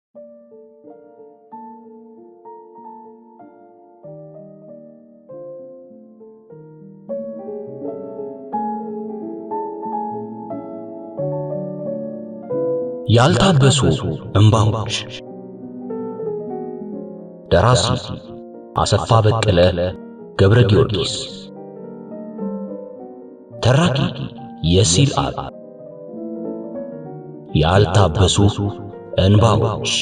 ያልታበሱ እንባዎች። ደራሲ አሰፋ በቀለ ገብረ ጊዮርጊስ። ተራኪ የሲል አብ። ያልታበሱ እንባዎች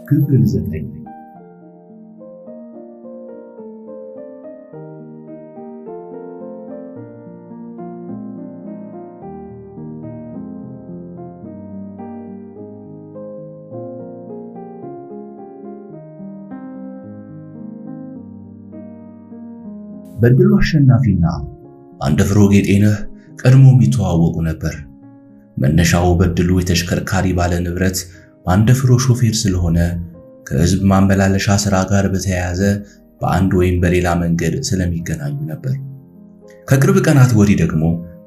ክፍል 9። በድሉ አሸናፊና አንደፍሮ ጌጤነህ ቀድሞ የሚተዋወቁ ነበር። መነሻው በድሉ የተሽከርካሪ ባለ ንብረት አንደፍሮ ሾፌር ስለሆነ ከህዝብ ማመላለሻ ሥራ ጋር በተያያዘ በአንድ ወይም በሌላ መንገድ ስለሚገናኙ ነበር። ከቅርብ ቀናት ወዲህ ደግሞ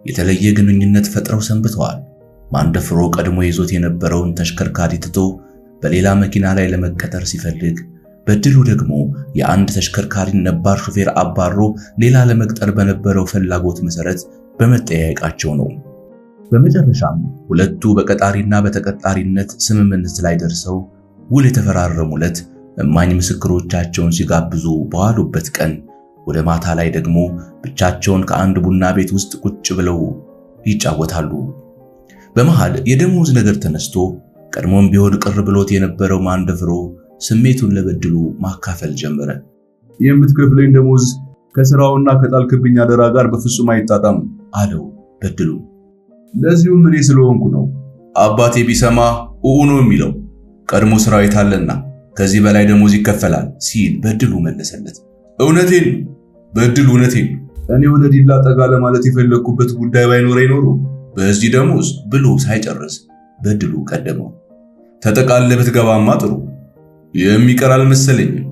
የተለየ ግንኙነት ፈጥረው ሰንብተዋል። አንደፍሮ ቀድሞ ይዞት የነበረውን ተሽከርካሪ ትቶ በሌላ መኪና ላይ ለመቀጠር ሲፈልግ፣ በድሉ ደግሞ የአንድ ተሽከርካሪ ነባር ሾፌር አባሮ ሌላ ለመቅጠር በነበረው ፍላጎት መሰረት በመጠያየቃቸው ነው። በመጨረሻም ሁለቱ በቀጣሪና በተቀጣሪነት ስምምነት ላይ ደርሰው ውል የተፈራረሙለት እማኝ ምስክሮቻቸውን ሲጋብዙ በዋሉበት ቀን ወደ ማታ ላይ ደግሞ ብቻቸውን ከአንድ ቡና ቤት ውስጥ ቁጭ ብለው ይጫወታሉ። በመሃል የደሞዝ ነገር ተነስቶ ቀድሞም ቢሆን ቅር ብሎት የነበረው አንደፍሮ ስሜቱን ለበድሉ ማካፈል ጀመረ። የምትከፍለኝ ደሞዝ ከሥራውና ከጣልክብኝ አደራ ጋር በፍጹም አይጣጣም አለው በድሉ። ለዚሁም እኔ ስለሆንኩ ነው። አባቴ ቢሰማ ነው የሚለው። ቀድሞ ሥራው የታለና ከዚህ በላይ ደሞዝ ይከፈላል ሲል በድሉ መለሰለት። እውነቴን ነው በድሉ፣ እውነቴን ነው። እኔ ወደ ዲላ ጠጋ ለማለት የፈለኩበት ጉዳይ ባይኖረኝ ኖሮ በዚህ ደሞዝ ብሎ ሳይጨርስ በድሉ ቀደመው። ተጠቃለህ ብትገባማ ጥሩ የሚቀር አልመሰለኝም።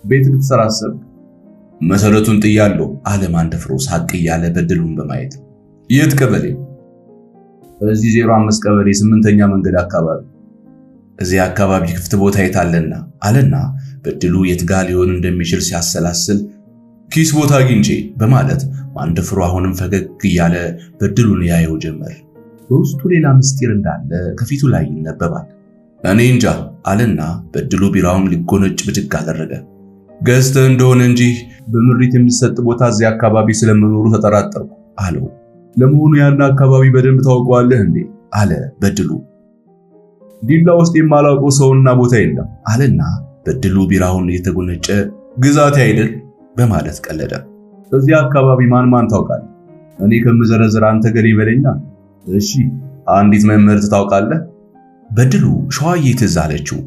ቤት ልትሰራ አሰብክ? መሰረቱን ጥያለሁ አለ አንደፍሮ ሳቅ እያለ በድሉን በማየት። የት ቀበሌ? እዚህ 05 ቀበሌ 8ኛ መንገድ አካባቢ። እዚህ አካባቢ ክፍት ቦታ የታለና አለና በድሉ የት ጋር ሊሆን እንደሚችል ሲያሰላስል ኪስ ቦታ አግኝቼ በማለት አንደፍሮ አሁንም ፈገግ እያለ በድሉን ያየው ጀመር። በውስጡ ሌላ ምስጢር እንዳለ ከፊቱ ላይ ይነበባል። እኔ እንጃ አለና በድሉ ቢራውን ሊጎነጭ ብድግ አደረገ። ገዝተህ እንደሆነ እንጂ በምሪት የሚሰጥ ቦታ እዚህ አካባቢ ስለመኖሩ ተጠራጠርኩ አለው። ለመሆኑ ያን አካባቢ በደንብ ታውቀዋለህ እንዴ አለ በድሉ። ዲላ ውስጥ የማላውቀው ሰውና ቦታ የለም አለና በድሉ ቢራውን እየተጎነጨ ግዛቴ አይደል በማለት ቀለደ። እዚህ አካባቢ ማን ታውቃለህ? እኔ ከምዘረዝር አንተ ገሌ በለኛ። እሺ አንዲት መምህርት ታውቃለህ? በድሉ ሸዋዬ ትዝ አለችው።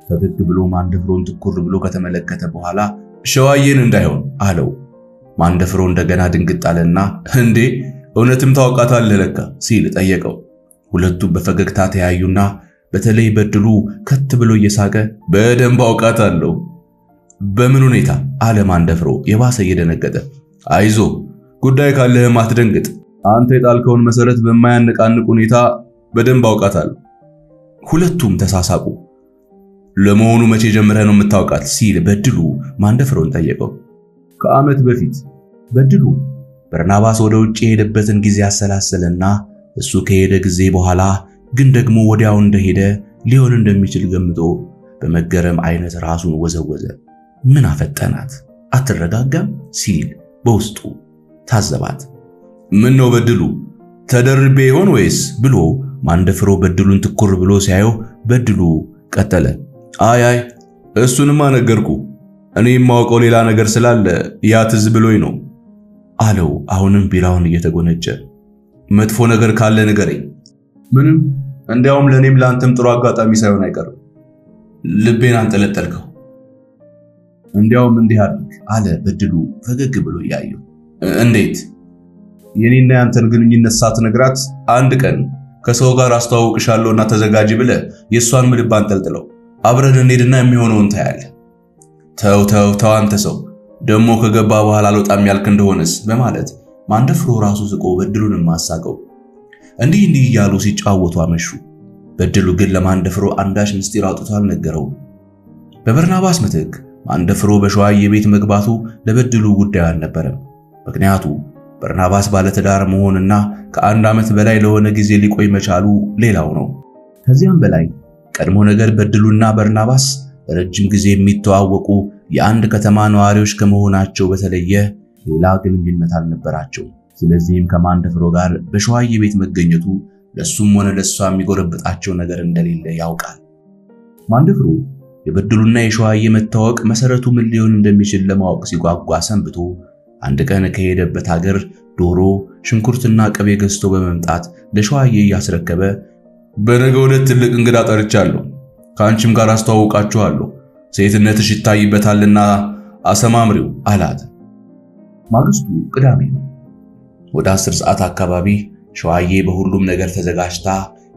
ፈገግ ብሎ አንደፍሮን ትኩር ብሎ ከተመለከተ በኋላ ሸዋዬን እንዳይሆን አለው። አንደፍሮ እንደገና ድንግጥ አለና እንዴ እውነትም ታውቃታለህ ለካ ሲል ጠየቀው። ሁለቱም በፈገግታ ተያዩና በተለይ በድሉ ከት ብሎ እየሳቀ በደንብ አውቃታለሁ። በምን ሁኔታ አለ አንደፍሮ የባሰ እየደነገጠ። አይዞ ጉዳይ ካለህም አትደንግጥ። አንተ የጣልከውን መሰረት በማያነቃንቅ ሁኔታ በደንብ አውቃታለሁ። ሁለቱም ተሳሳቁ። ለመሆኑ መቼ ጀምረህ ነው የምታውቃት ሲል በድሉ አንደፍሮን ጠየቀው። ከዓመት በፊት። በድሉ በርናባስ ወደ ውጭ የሄደበትን ጊዜ አሰላሰለና እሱ ከሄደ ጊዜ በኋላ ግን ደግሞ ወዲያው እንደሄደ ሊሆን እንደሚችል ገምቶ በመገረም አይነት ራሱን ወዘወዘ። ምን አፈጠናት አትረጋጋም ሲል በውስጡ ታዘባት። ምን ነው በድሉ ተደርቤ ይሆን ወይስ ብሎ አንደፍሮ በድሉን ትኩር ብሎ ሲያየው በድሉ ቀጠለ። አይ እሱንማ ነገርኩ። እኔ የማውቀው ሌላ ነገር ስላለ ያ ትዝ ብሎኝ ነው አለው አሁንም ቢራውን እየተጎነጨ። መጥፎ ነገር ካለ ንገረኝ። ምንም፣ እንዲያውም ለኔም ላንተም ጥሩ አጋጣሚ ሳይሆን አይቀርም። ልቤን አንጠለጠልከው። እንዲያውም እንዲህ አድርግ አለ በድሉ ፈገግ ብሎ ያየው። እንዴት? የኔና ያንተን ግንኙነት ሳትነግራት አንድ ቀን ከሰው ጋር አስተዋውቅሻለሁና ተዘጋጂ ብለህ የሷን ልብ አንጠልጥለው አብረን እንሄድና የሚሆነውን ታያለህ። ተው አንተ ሰው ደሞ ከገባ በኋላ አልወጣም ያልክ እንደሆነስ በማለት አንደፍሮ ራሱ ስቆ በድሉንም ማሳቀው። እንዲህ እያሉ ሲጫወቱ አመሹ። በድሉ ግን ለማንደፍሮ አንዳች ምስጢር አውጥቶ አልነገረውም። በበርናባስ ምትክ ማንደፍሮ በሸዋዬ ቤት መግባቱ ለበድሉ ጉዳዩ አልነበረም። ምክንያቱ በርናባስ ባለትዳር መሆንና ከአንድ ዓመት በላይ ለሆነ ጊዜ ሊቆይ መቻሉ ሌላው ነው። ከዚያም በላይ ቀድሞ ነገር በድሉና በርናባስ ረጅም ጊዜ የሚተዋወቁ የአንድ ከተማ ነዋሪዎች ከመሆናቸው በተለየ ሌላ ግንኙነት አልነበራቸው። ስለዚህም ከማንደፍሮ ጋር በሸዋዬ ቤት መገኘቱ ለሱም ሆነ ለሷ የሚጎረብጣቸው ነገር እንደሌለ ያውቃል። ማንደፍሮ የበድሉና የሸዋዬ መታወቅ መሰረቱ ምን ሊሆን እንደሚችል ለማወቅ ሲጓጓ ሰንብቶ አንድ ቀን ከሄደበት ሀገር ዶሮ፣ ሽንኩርትና ቅቤ ገዝቶ በመምጣት ለሸዋዬ እያስረከበ በነገው ዕለት ትልቅ እንግዳ ጠርቻለሁ፣ ከአንቺም ጋር አስተዋውቃችኋለሁ፣ ሴትነትሽ ይታይበታልና አሰማምሪው አላት። ማግስቱ ቅዳሜ ነው። ወደ 10 ሰዓት አካባቢ ሸዋዬ በሁሉም ነገር ተዘጋጅታ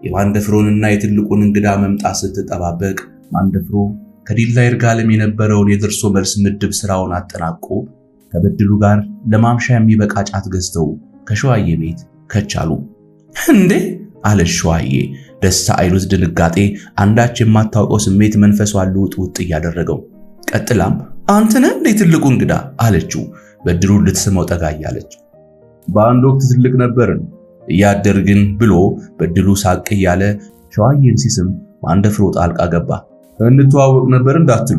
የማንደፍሮንና የትልቁን እንግዳ መምጣት ስትጠባበቅ ማንደፍሮ ከዲላ ይርጋለም የነበረውን የደርሶ መልስ ምድብ ስራውን አጠናቆ ከበድሉ ጋር ለማምሻ የሚበቃ ጫት ገዝተው ከሸዋዬ ቤት ከቻሉ። እንዴ አለች ሸዋዬ ደስታ አይሉት ድንጋጤ፣ አንዳች የማታውቀው ስሜት መንፈሷን ልውጥ እያደረገው። ቀጥላም አንተ ነህ እንዴ ትልቁ እንግዳ አለችው በድሉን ልትስመው ጠጋ እያለች። በአንድ ወቅት ትልቅ ነበርን እያደርግን ብሎ በድሉ ሳቅ እያለ ሸዋዬን ሲስም ማንደፍሮ ጣልቃ ገባ። እንተዋወቅ ነበር እንዳትሉ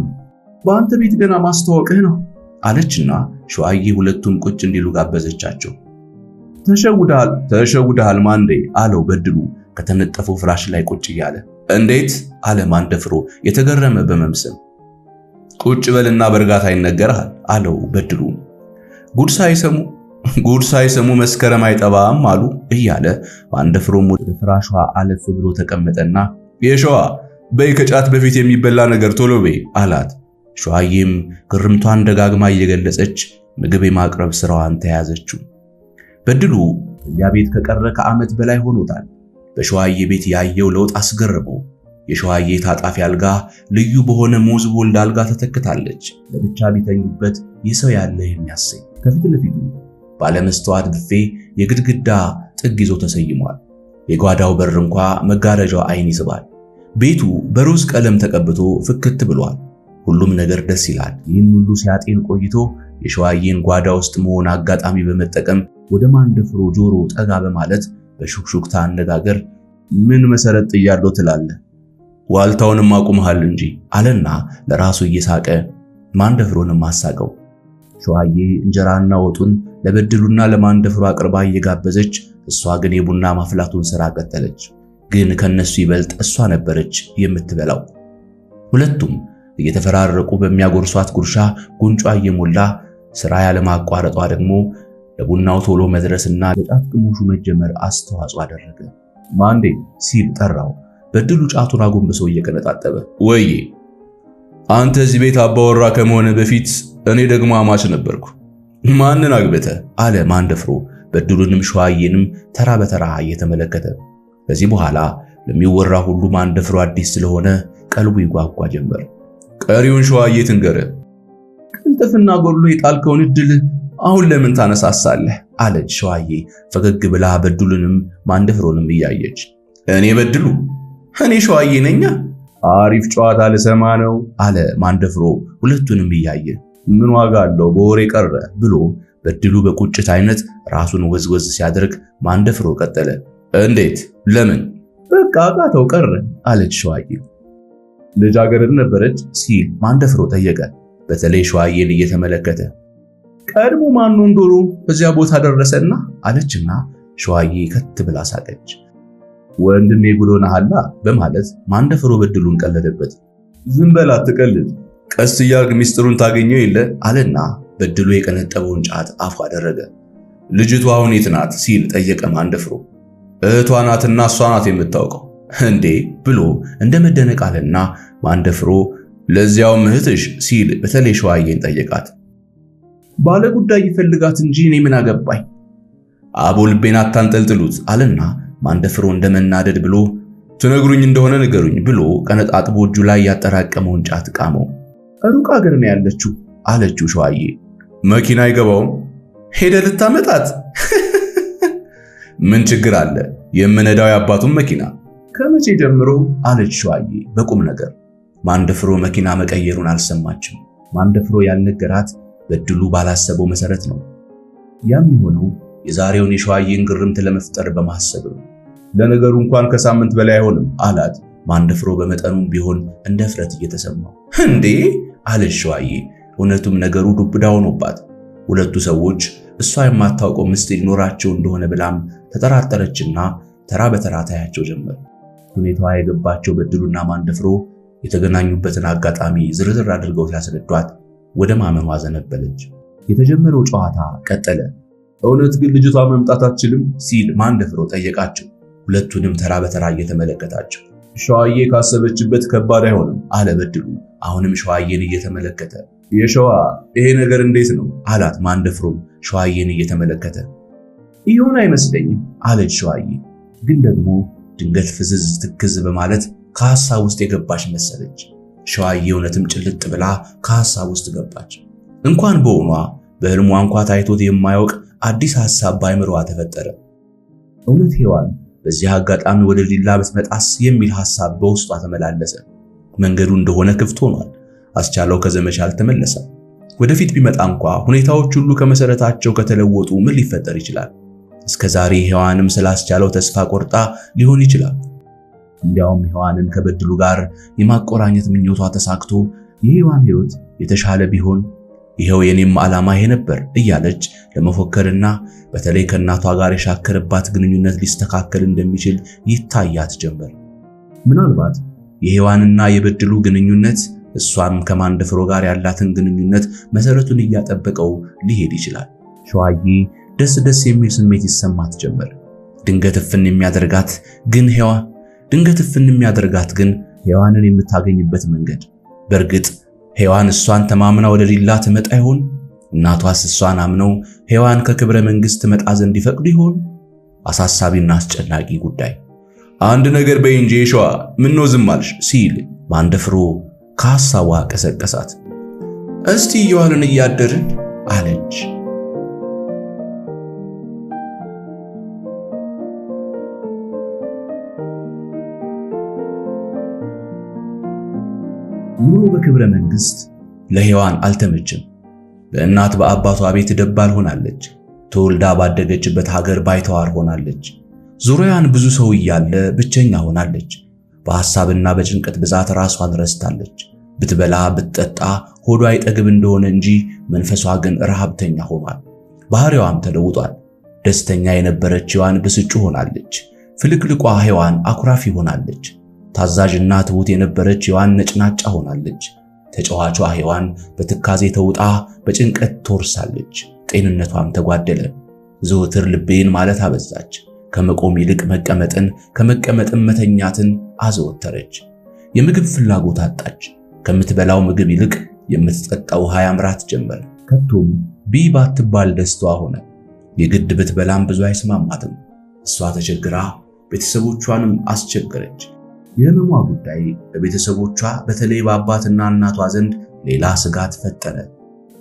በአንተ ቤት ገና ማስተዋወቅህ ነው አለችና ሸዋዬ ሁለቱም ቁጭ እንዲሉ ጋበዘቻቸው። ተሸውደሃል ማንዴ አለው በድሉ ከተነጠፈው ፍራሽ ላይ ቁጭ እያለ። እንዴት አለ ማንደፍሮ የተገረመ በመምሰል። ቁጭ በልና በእርጋታ ይነገርሃል አለው በድሉ። ጉድ ሳይሰሙ መስከረም አይጠባም አሉ እያለ ማንደፍሮም ወደ ፍራሿ አለፍ ብሎ ተቀመጠና የሸዋ በይ ከጫት በፊት የሚበላ ነገር ቶሎ በይ አላት። ሸዋዬም ግርምቷን ደጋግማ እየገለጸች ምግብ የማቅረብ ስራዋን ተያዘችው። በድሉ እዚያ ቤት ከቀረ ከዓመት በላይ ሆኖታል። በሸዋዬ ቤት ያየው ለውጥ አስገረመው። የሸዋዬ ታጣፊ አልጋ ልዩ በሆነ ሙዝ ቦልድ አልጋ ተተክታለች። ለብቻ ቢተኙበት የሰው ያለ የሚያሰኝ ከፊት ለፊቱ ባለመስተዋት ብፌ የግድግዳ ጥግ ይዞ ተሰይሟል። የጓዳው በር እንኳ መጋረጃው አይን ይስባል። ቤቱ በሮዝ ቀለም ተቀብቶ ፍክት ብሏል። ሁሉም ነገር ደስ ይላል። ይህን ሁሉ ሲያጤን ቆይቶ የሸዋዬን ጓዳ ውስጥ መሆን አጋጣሚ በመጠቀም ወደ ማንደፍሮ ጆሮ ጠጋ በማለት በሹክሹክታ አነጋገር ምን መሰረት ጥያለው ትላለህ? ዋልታውንም አቁመሃል እንጂ አለና ለራሱ እየሳቀ ማንደፍሮንም አሳቀው። ሸዋዬ እንጀራና ወጡን ለበድሉና ለማንደፍሮ አቅርባ እየጋበዘች እሷ ግን የቡና ማፍላቱን ስራ ቀጠለች። ግን ከነሱ ይበልጥ እሷ ነበረች የምትበላው። ሁለቱም እየተፈራረቁ በሚያጎርሷት ጉርሻ ጉንጯ እየሞላ ስራ ያለማቋረጧ ደግሞ ለቡናው ቶሎ መድረስና ለጫት ቅሞሹ መጀመር አስተዋጽኦ አደረገ። ማንዴ ሲል ጠራው። በድሉ ጫቱን አጎንብሶ እየቀነጣጠበ ወይዬ አንተ እዚህ ቤት አባወራ ከመሆነ በፊት እኔ ደግሞ አማች ነበርኩ። ማንን አግብተ አለ ማንደፍሮ በድሉንም ሸዋዬንም ተራ በተራ እየተመለከተ። ከዚህ በኋላ ለሚወራ ሁሉ ማንደፍሮ አዲስ ስለሆነ ቀልቡ ይጓጓ ጀመር። ቀሪውን ሸዋዬ ትንገረ። ቅልጥፍና ጎሎ የጣልከውን እድል አሁን ለምን ታነሳሳለህ? አለች ሸዋዬ ፈገግ ብላ በድሉንም ማንደፍሮንም እያየች። እኔ በድሉ እኔ ሸዋዬ ነኛ። አሪፍ ጨዋታ ልሰማ ነው አለ ማንደፍሮ ሁለቱንም እያየ። ምን ዋጋ አለው በወሬ ቀረ ብሎ በድሉ በቁጭት አይነት ራሱን ወዝወዝ ሲያደርግ ማንደፍሮ ቀጠለ። እንዴት ለምን? በቃ አቃተው ቀረ አለች ሸዋዬ። ልጃገረድ ነበረች ሲል ማንደፍሮ ጠየቀ፣ በተለይ ሸዋዬን እየተመለከተ። ቀድሞ ማን ዶሮ እዚያ ቦታ ደረሰና አለችና ሸዋዬ ከት ብላ ሳቀች። ወንድሜ ጉዶናሃላ በማለት ማንደፍሮ በድሉን ቀለደበት። ዝም በል አትቀልድ፣ ቀስ እያልክ ሚስጥሩን ታገኘው የለ አለና በድሉ የቀነጠበውን ጫት አፉ አደረገ። ልጅቷ አሁን የት ናት ሲል ጠየቀ ማንደፍሮ። እህቷ ናትና እሷ ናት የምታውቀው እንዴ ብሎ እንደመደነቅ አለና ማንደፍሮ ለዚያውም እህትሽ ሲል በተለይ ሸዋዬን ጠየቃት። ባለ ጉዳይ ይፈልጋት እንጂ እኔ ምን አገባኝ? አቦ ልቤን አታንጠልጥሉት አለና ማንደፍሮ እንደመናደድ ብሎ ትነግሩኝ እንደሆነ ንገሩኝ ብሎ ቀነጣጥቦ እጁ ላይ ያጠራቀመውን ጫት ቃመው። ሩቅ አገር ነው ያለችው አለችው ሸዋዬ። መኪና አይገባውም? ሄደ ልታመጣት? ምን ችግር አለ? የምነዳው ያባቱን መኪና። ከመቼ ጀምሮ አለች ሸዋዬ በቁም ነገር። ማንደፍሮ መኪና መቀየሩን አልሰማችም። ማንደፍሮ ያልነገራት በድሉ ባላሰበው መሰረት ነው። ያም የሆነው የዛሬውን የሸዋዬን ግርምት ለመፍጠር በማሰብ ነው። ለነገሩ እንኳን ከሳምንት በላይ አይሆንም አላት ማንደፍሮ በመጠኑም ቢሆን እንደ ፍረት እየተሰማው። እንዴ አለች ሸዋዬ እውነቱም ነገሩ ዱብዳ ሆኖባት። ሁለቱ ሰዎች እሷ የማታውቀው ምስጢር ይኖራቸው እንደሆነ ብላም ተጠራጠረችና ተራ በተራ ታያቸው ጀመር። ሁኔታዋ የገባቸው በድሉና ማንደፍሮ የተገናኙበትን አጋጣሚ ዝርዝር አድርገው ሲያስረዷት ወደ ማመኗ ዘነበለች። የተጀመረው ጨዋታ ቀጠለ። እውነት ግን ልጅቷ መምጣት አትችልም ሲል ማንደፍሮ ጠየቃቸው። ሁለቱንም ተራ በተራ እየተመለከታቸው። ሸዋዬ ካሰበችበት ከባድ አይሆንም አለ በድሉ አሁንም ሸዋዬን እየተመለከተ። የሸዋ ይሄ ነገር እንዴት ነው አላት ማንደፍሮም ሸዋዬን እየተመለከተ። ይሁን አይመስለኝም አለች ሸዋዬ ግን ደግሞ ድንገት ፍዝዝ ትክዝ በማለት ከሐሳብ ውስጥ የገባች መሰለች። ሸዋዬ እውነትም ጭልጥ ብላ ከሐሳብ ውስጥ ገባች። እንኳን በሆኗ በህልሟ እንኳን ታይቶት የማያውቅ አዲስ ሐሳብ ባይምሮዋ ተፈጠረ። እውነት ሔዋን በዚህ አጋጣሚ ወደ ሊላ ብትመጣስ የሚል ሐሳብ በውስጧ ተመላለሰ። መንገዱ እንደሆነ ክፍት ሆኗል። አስቻለው ከዘመቻ አልተመለሰም። ወደፊት ቢመጣ እንኳን ሁኔታዎች ሁሉ ከመሰረታቸው ከተለወጡ ምን ሊፈጠር ይችላል? እስከዛሬ ሔዋንም ስላስቻለው ተስፋ ቆርጣ ሊሆን ይችላል። እንዲያውም ሔዋንን ከበድሉ ጋር የማቆራኘት ምኞቷ ተሳክቶ የሔዋን ሕይወት የተሻለ ቢሆን ይሄው የኔም ዓላማ ይሄ ነበር እያለች ለመፎከርና በተለይ ከእናቷ ጋር የሻከረባት ግንኙነት ሊስተካከል እንደሚችል ይታያት ጀመር። ምናልባት የሔዋንና የበድሉ ግንኙነት እሷም ከማንደፍሮ ጋር ያላትን ግንኙነት መሰረቱን እያጠበቀው ሊሄድ ይችላል። ሸዋዬ ደስ የሚል ስሜት ይሰማት ጀመር። ድንገት እፍን የሚያደርጋት ግን ሔዋንን የምታገኝበት መንገድ። በእርግጥ ሔዋን እሷን ተማምና ወደ ሊላ ትመጣ ይሆን? እናቷስ እሷን አምነው ሔዋን ከክብረ መንግስት መጣ ዘንድ ይፈቅዱ ይሆን? አሳሳቢና አስጨናቂ ጉዳይ። አንድ ነገር በይ እንጂ ሸዋ ምን ነው ዝም አልሽ? ሲል ማንደፍሮ ከሐሳቧ ቀሰቀሳት። እስቲ እየዋልን እያደርን አለች። ኑሮ በክብረ መንግስት ለሔዋን አልተመቸም። በእናት በአባቷ ቤት ደባል ሆናለች። ተወልዳ ባደገችበት ሀገር ባይተዋር ሆናለች። ዙሪያን ብዙ ሰው እያለ ብቸኛ ሆናለች። በሐሳብና በጭንቀት ብዛት ራሷን ረስታለች። ብትበላ ብትጠጣ ሆዷ አይጠግብ እንደሆነ እንጂ መንፈሷ ግን ረሃብተኛ ሆኗል። ባህሪዋም ተለውጧል። ደስተኛ የነበረች ሔዋን ብስጩ ሆናለች። ፍልቅልቋ ሔዋን አኩራፊ ሆናለች። ታዛዥና ትሁት የነበረች ሔዋን ነጭናጫ ሆናለች። ተጫዋቿ ሔዋን በትካዜ ተውጣ በጭንቀት ተወርሳለች። ጤንነቷም ተጓደለ። ዘወትር ልቤን ማለት አበዛች። ከመቆም ይልቅ መቀመጥን፣ ከመቀመጥም መተኛትን አዘወተረች። የምግብ ፍላጎት አጣች። ከምትበላው ምግብ ይልቅ የምትጠጣው ውሃ ያምራት ጀመር። ከቶም ባትባል ደስታዋ ሆነ። የግድ ብትበላም ብዙ አይስማማትም። እሷ ተቸግራ ቤተሰቦቿንም አስቸገረች። የህመሟ ጉዳይ በቤተሰቦቿ በተለይ በአባትና እናቷ ዘንድ ሌላ ስጋት ፈጠረ።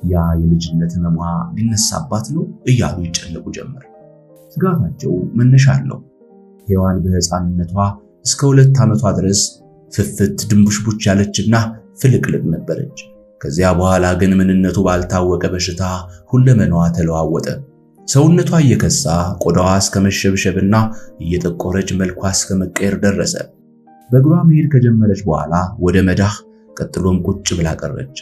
ያ የልጅነት ህመሟ ሊነሳባት ነው እያሉ ይጨነቁ ጀመር። ስጋታቸው መነሻ አለው። ሔዋን በህፃንነቷ እስከ 2 ዓመቷ ድረስ ፍፍት ድንቡሽቡሽ ያለችና ፍልቅልቅ ነበረች። ከዚያ በኋላ ግን ምንነቱ ባልታወቀ በሽታ ሁለመናዋ ተለዋወጠ። ሰውነቷ እየከሳ ቆዳዋ እስከ መሸብሸብና እየጠቆረች መልኳ እስከ መቀየር ደረሰ። በእግሯ መሄድ ከጀመረች በኋላ ወደ መዳህ ቀጥሎም ቁጭ ብላ ቀረች።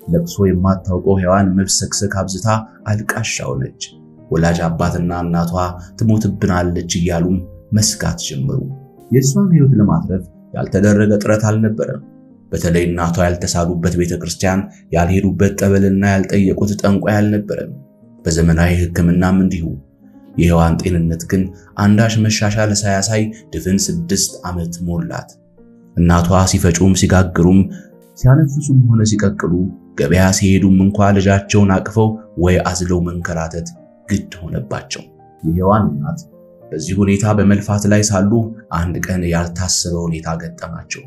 ለቅሶ የማታውቀው ሔዋን መብሰክሰክ አብዝታ አልቃሻ ሆነች። ወላጅ አባትና እናቷ ትሞትብናለች እያሉም መስጋት ጀመሩ። የእሷን ሕይወት ለማትረፍ ያልተደረገ ጥረት አልነበረም። በተለይ እናቷ ያልተሳሉበት ቤተክርስቲያን፣ ያልሄዱበት ጠበልና ያልጠየቁት ጠንቋይ አልነበረም። በዘመናዊ ሕክምናም እንዲሁ። የሔዋን ጤንነት ግን አንዳች መሻሻል ሳያሳይ ድፍን 6 ዓመት ሞላት። እናቷ ሲፈጩም ሲጋግሩም ሲያነፍሱም ሆነ ሲቀቅሉ ገበያ ሲሄዱም እንኳን ልጃቸውን አቅፈው ወይ አዝለው መንከራተት ግድ ሆነባቸው። የሔዋን እናት በዚህ ሁኔታ በመልፋት ላይ ሳሉ አንድ ቀን ያልታሰበ ሁኔታ ገጠማቸው።